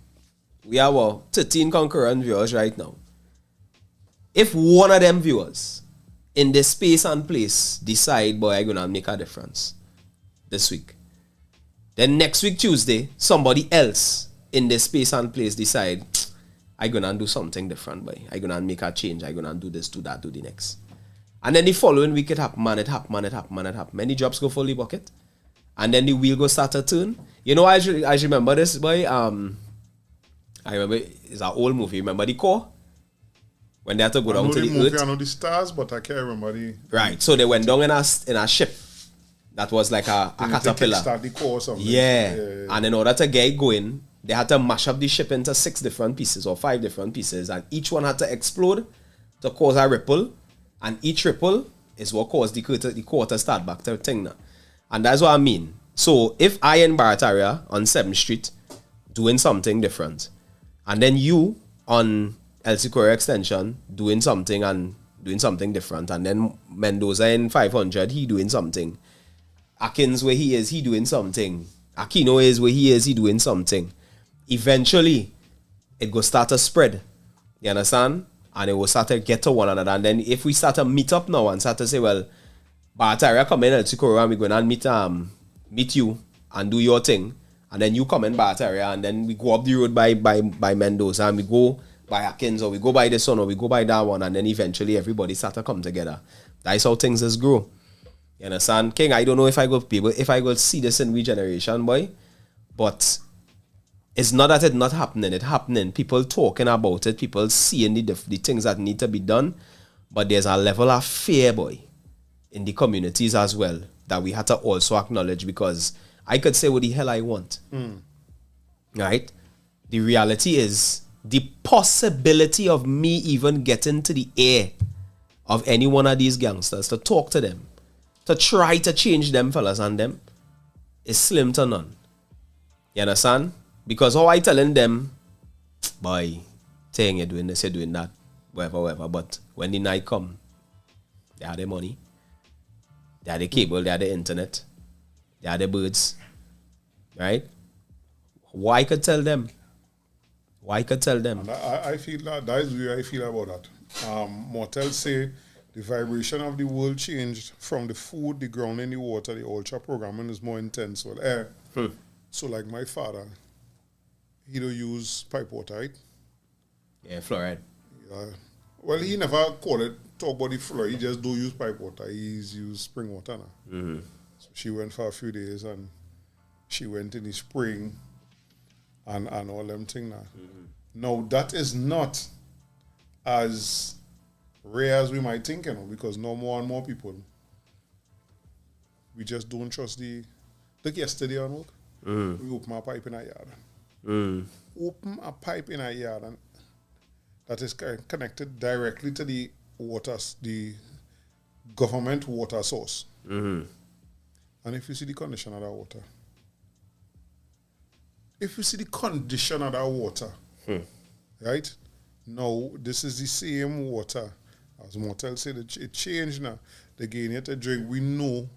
we have 13 concurrent viewers right now. If one of them viewers in this space and place decide, boy, I'm going to make a difference this week, then next week, Tuesday, somebody else in this space and place decide, I'm going to do something different, boy. I'm going to make a change. I'm going to do this, do that, do the next. And then the following week, it happen. Many jobs go fully bucket. And then the wheel go start to turn. I remember this, boy. I remember, it's an old movie. Remember the core? When they had to go down to the earth. I know the stars, but I can't remember the... Right, so they went down in a ship that was like a caterpillar. Start the core or something. Yeah. And in order to get it going, they had to mash up the ship into 6 different pieces or 5 different pieces, and each one had to explode to cause a ripple, and each ripple is what caused the core to start back to thing now. And that's what I mean. So if I in Barataria on 7th Street doing something different, and then you on El Sicura Extension doing something different, and then Mendoza in 500, he doing something. Akins where he is, he doing something. Aquino is where he is, he doing something. Eventually, it go start to spread. You understand? And it will start to get to one another. And then if we start to meet up now and start to say, well, Barataria come in El Sicura and we're going to meet you and do your thing. And then you come in Barataria and then we go up the road by Mendoza and we go by Akins or we go by this one or we go by that one, and then eventually everybody start to come together. That's how things just grow. You understand? King, I don't know if I go see this in regeneration, boy. But it's not that it's not happening. It's happening. People talking about it. People seeing the things that need to be done. But there's a level of fear, boy, in the communities as well that we had to also acknowledge, because I could say what the hell I want. Right? The reality is the possibility of me even getting to the ear of any one of these gangsters to talk to them, to try to change them fellas and them, is slim to none. You understand? Because how I telling them, boy, saying you're doing this, you're doing that, whatever. But when the night come, they have their money. They had the cable, they had the internet, they had the birds, right? Why could tell them? Why could tell them? And I feel that is the way I feel about that. Mortel say the vibration of the world changed from the food, the ground, and the water. The ultra programming is more intense with air. So like my father, he don't use pipe water, right? Yeah, fluoride. Well, he never call it talk about the fluoride. He just do use pipe water. He's use spring water now. So she went for a few days and she went in the spring and all them things now. Now that is not as rare as we might think, you know, because no more and more people, we just don't trust like yesterday on work, we open a pipe in a yard. Open a pipe in a yard and that is connected directly to the the government water source. And if you see the condition of that water, right? Now, this is the same water. As Mortel said, it changed now. They gain it to drink. We know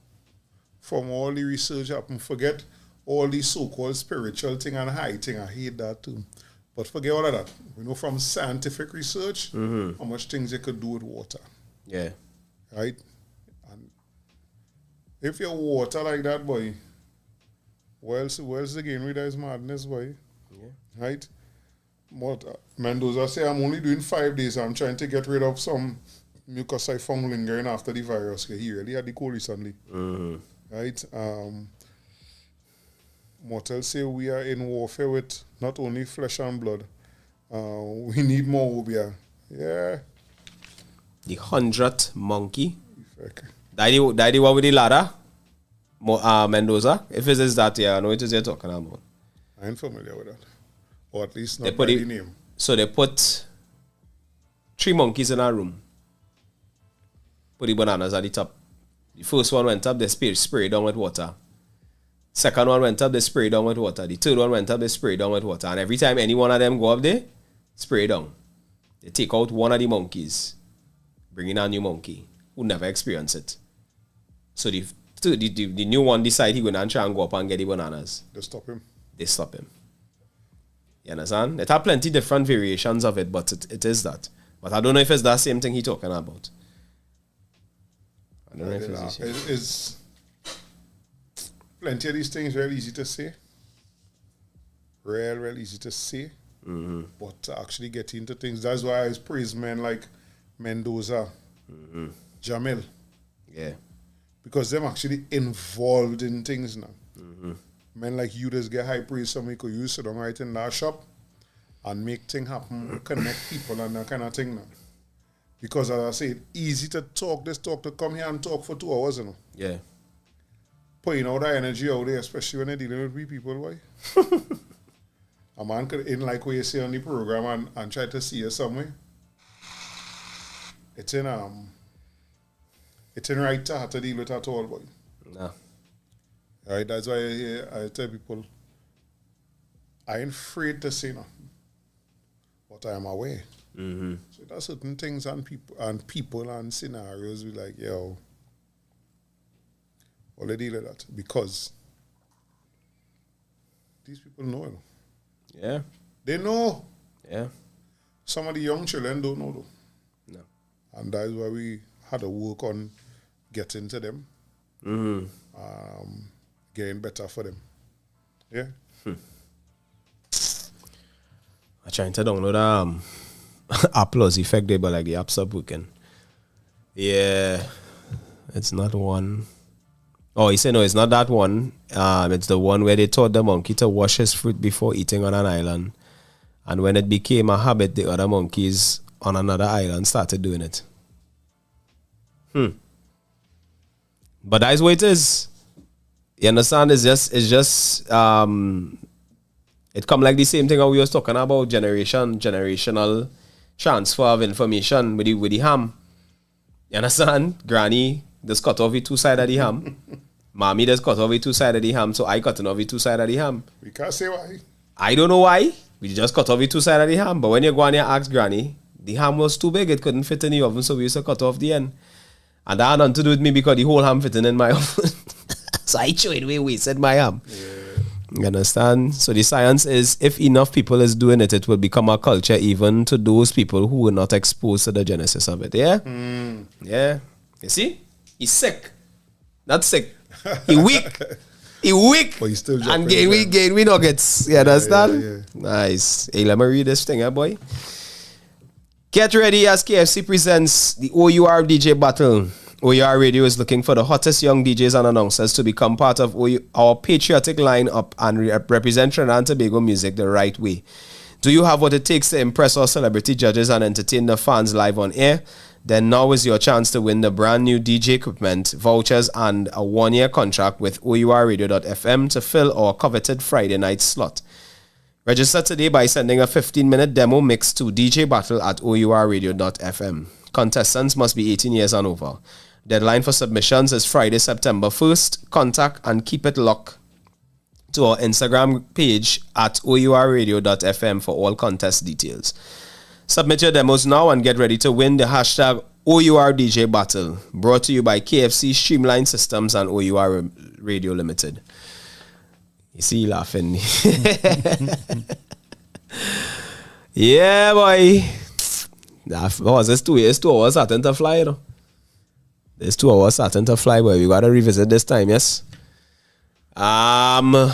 from all the research happen, forget all the so-called spiritual thing and high thing. I hate that too. But forget all of that. We know from scientific research how much things you could do with water. Yeah. Right? And if your water like that, boy, where's the game with that is madness, boy? Yeah. Right? Mendoza say, I'm only doing 5 days. I'm trying to get rid of some mucus I found lingering after the virus. He really had the cold recently. Right? Mortel say we are in warfare with not only flesh and blood. We need more obia. Yeah. The 100th monkey. Daddy one with the ladder? Mendoza? If it is that, yeah, I know it is you're talking about. I ain't familiar with that. Or at least not by the name. So they put 3 monkeys in a room. Put the bananas at the top. The first one went up, they sprayed down with water. Second one went up, they sprayed down with water. The third one went up, they sprayed down with water. And every time any one of them go up there, spray down. They take out one of the monkeys, bring in a new monkey who never experienced it. So the new one decide he gonna try and go up and get the bananas. They stop him. They stop him. You understand? It have plenty different variations of it, but it is that. But I don't know if it's that same thing he talking about. I don't know if it's the same. It's plenty of these things real easy to say. Real easy to say. But to actually get into things, that's why I praise men like Mendoza, Jamil. Yeah. Because them actually involved in things now. Men like you just get high praise, somebody could use sit down right in that shop and make things happen, connect people and that kind of thing now. Because as I said, easy to come here and talk for 2 hours, you know. Yeah. Putting all that energy out there, especially when they're dealing with people, why? A man could, in like what you say on the program and try to see you somewhere. It's in right to have to deal with at all, boy. No. Right, that's why I tell people, I ain't afraid to say nothing, but I am aware. So there's certain things and people and scenarios we like, yo, all they deal with that because these people know. Yeah. They know. Yeah. Some of the young children don't know though. No. And that's why we had to work on getting to them. Getting better for them. Yeah. I'm trying to download Apple's effect there, but like the apps are working. Yeah. It's not one. Oh, he said no, it's not that one. It's the one where they taught the monkey to wash his fruit before eating on an island. And when it became a habit, the other monkeys on another island started doing it. But that's what it is. You understand? It's just it come like the same thing we was talking about, generational transfer of information with the ham. You understand? Granny just cut off the 2 sides of the ham. Mommy just cut off the 2 sides of the ham, so I cut off the 2 sides of the ham. We can't say why. I don't know why. We just cut off the 2 sides of the ham. But when you go and you ask Granny, the ham was too big, it couldn't fit in the oven, so we used to cut off the end. And that had nothing to do with me because the whole ham fitting in my arm. So I threw it away, wasted my arm. You understand? So the science is, if enough people is doing it, it will become a culture even to those people who were not exposed to the genesis of it. Yeah? Yeah. You see? He's sick. Not sick. He weak. He weak. But he's still and jumping, gain we nuggets. You understand? yeah. Nice. Hey, let me read this thing, boy. Get ready as KFC presents the OUR DJ battle. OUR Radio is looking for the hottest young DJs and announcers to become part of our patriotic lineup and represent Trinidad and Tobago music the right way. Do you have what it takes to impress our celebrity judges and entertain the fans live on air? Then now is your chance to win the brand new DJ equipment, vouchers, and a 1-year contract with OURradio.fm to fill our coveted Friday night slot. Register today by sending a 15-minute demo mix to djbattle@OURradio.fm. Contestants must be 18 years and over. Deadline for submissions is Friday, September 1st. Contact and keep it locked to our Instagram page at OURradio.fm for all contest details. Submit your demos now and get ready to win the hashtag OURDJ battle. Brought to you by KFC Streamline Systems and OUR Radio Limited. You see you laughing. Yeah, boy. What was this 2 years? 2 hours starting to fly, you know? This 2 hours starting to fly, boy. We gotta revisit this time, yes? And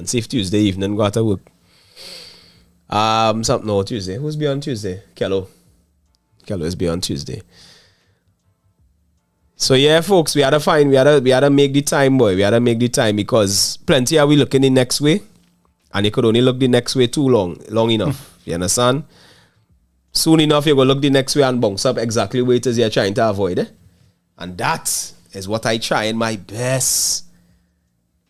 see if Tuesday evening gotta work. Tuesday. Who's be on Tuesday? Kello is be on Tuesday. So yeah, folks, we had to make the time, boy. We had to make the time because plenty are we looking the next way, and you could only look the next way too long enough. You understand? Soon enough, you're gonna look the next way and bounce up exactly where it is you're trying to avoid it. And that is what I try in my best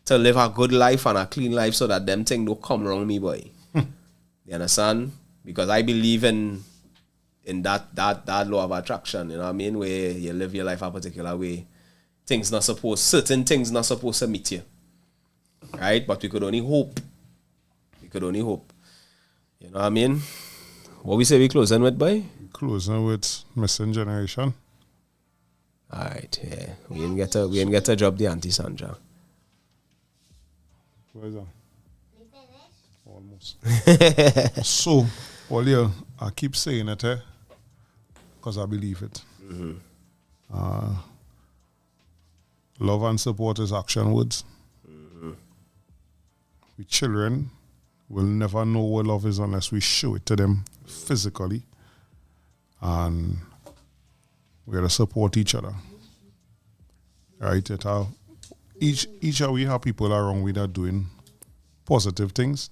to live a good life and a clean life so that them things don't come around me, boy. You understand? Because I believe in that law of attraction, you know what I mean? Where you live your life a particular way. Certain things not supposed to meet you. Right? But we could only hope. You know what I mean? What we say we closing with, boy? Closing with Missing Generation. Alright, yeah. We ain't get to drop the Auntie Sandra. Where is that? Almost. So, I keep saying it, because I believe it. Love and support is action words. We children will never know what love is unless we show it to them physically. And we gotta support each other. Right? Each of we have people around we that doing positive things.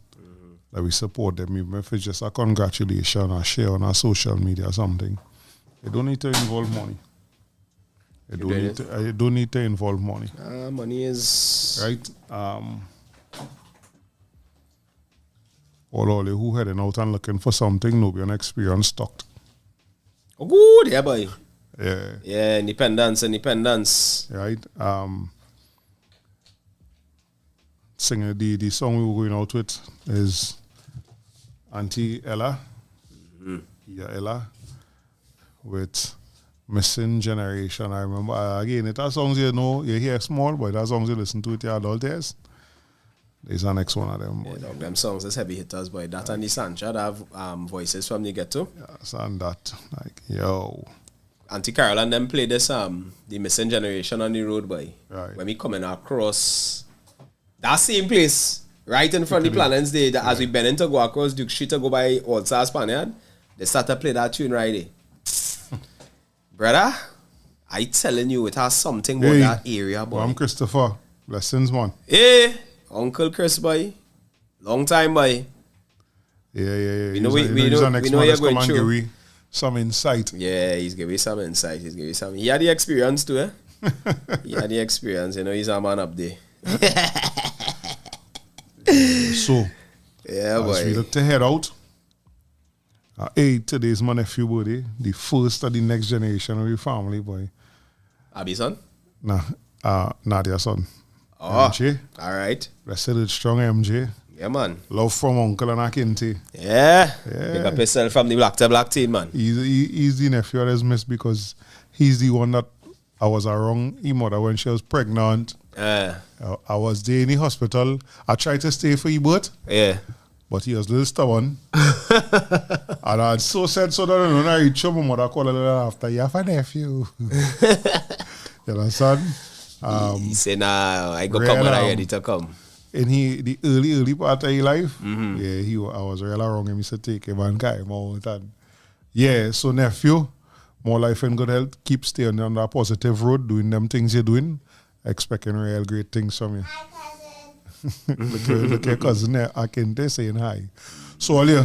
That we support them, even if it's just a congratulation or share on our social media or something. It don't need to involve money. It don't need to involve money. Money is right. All who heading out and looking for something, no be an experience stocked. Oh, good, yeah, boy. Yeah. Yeah, independence. Right. Singing the song we were going out with is Auntie Ella. Yeah, Ella. With Missing Generation. I remember, again, it has songs you know, you hear small, but it has songs you listen to it your adult years. There's the next one of them. Yeah, them songs is heavy hitters, boy. That and the Sancha that have voices from the ghetto. Yes, and that, like, yo. Auntie Carol and them play this, the Missing Generation on the road, boy. Right. When we coming across that same place, right in front of the Planets Day, as we bend to go across Duke Street to go by Old Star Spaniard, they start to play that tune right there. Brother, I telling you, it has something about that area, boy. I'm Christopher. Blessings, man. Hey, Uncle Chris, boy. Long time, boy. Yeah. We know you're going through. Give some insight. Yeah, he's giving some insight. He had the experience too, eh? He had the experience. You know, he's a man up there. So, yeah, as boy. we look to head out, today's my nephew birthday, the first of the next generation of your family, boy. Abi son? Nah, Nadia son. Oh, MJ. all right. Blessed strong MJ. Yeah, man. Love from Uncle and Akinti. Yeah. Pick up yourself from the Black to Black team, man. He's the nephew that is missed because he's the one that I was around his mother when she was pregnant. I was there in the hospital. I tried to stay for his birth. Yeah. But he was a little stubborn. And I had so said so that when I reached home, my mother called a little after, you have a nephew. You understand? He said, nah, I go come when I ready to come. In the early part of his life, I was real around him. He said, take him and guy him out. And yeah, so nephew, more life and good health. Keep staying on that positive road, doing them things you're doing, expecting real great things from you. Look at your cousin there, Akinte, saying hi. So, all you,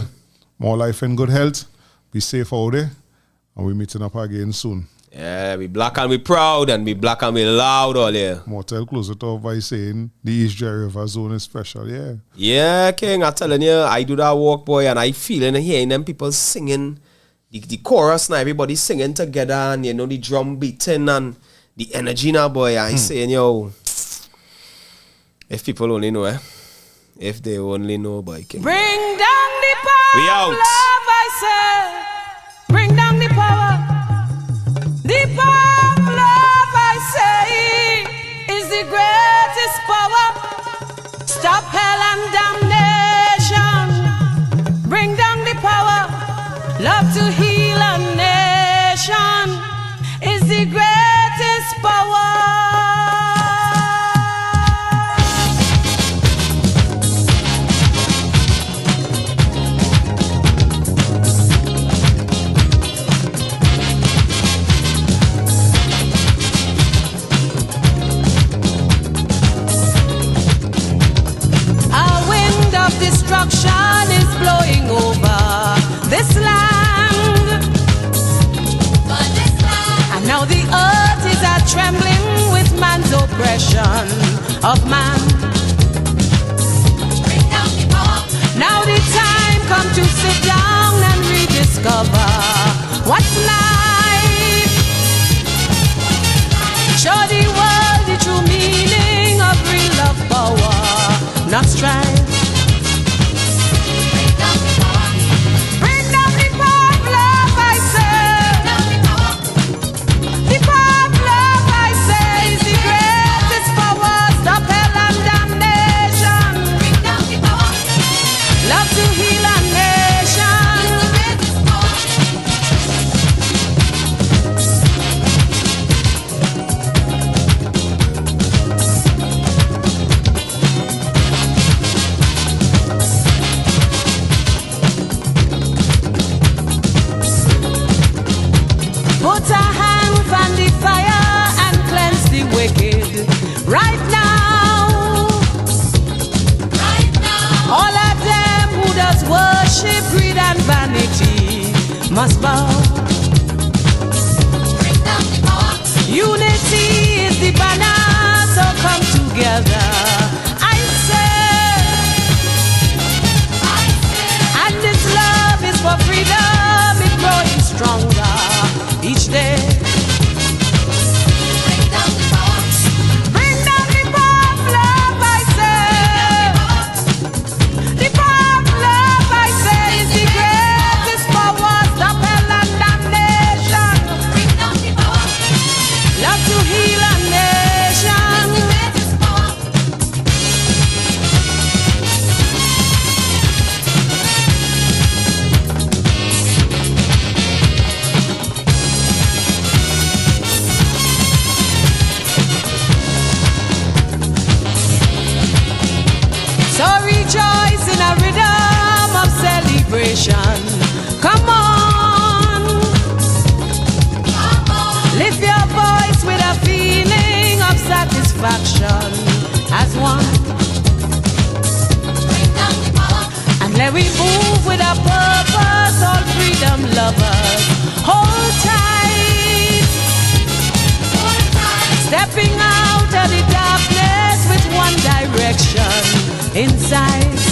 more life and good health. Be safe out there. And we're meeting up again soon. Yeah, we black and we proud and we black and we loud all here. Motel close it off by saying the East Jerry River Zone is special, yeah. Yeah, King, I'm telling you, I do that walk, boy, and I feel and hearing them people singing, the chorus and everybody singing together and, you know, the drum beating and the energy now, boy. I saying, yo, if people only know, if they only know, boy, King. Bring down the power. We out. Love, I say. Bring down the power. The power of love, I say, is the greatest power. Stop hell and damnation. Bring down the power. Love to heal a nation is the greatest power. Destruction is blowing over this land. And now the earth is trembling with man's oppression of man. Now the time come to sit down and rediscover what's life. Show the world the true meaning of real love, power, not strife. Must bow. Unity is the banner, so come together. I say, and this love is for freedom, it's growing stronger each day. Come on, lift your voice with a feeling of satisfaction as one, and let we move with a purpose. All freedom lovers, hold tight, stepping out of the darkness with one direction inside.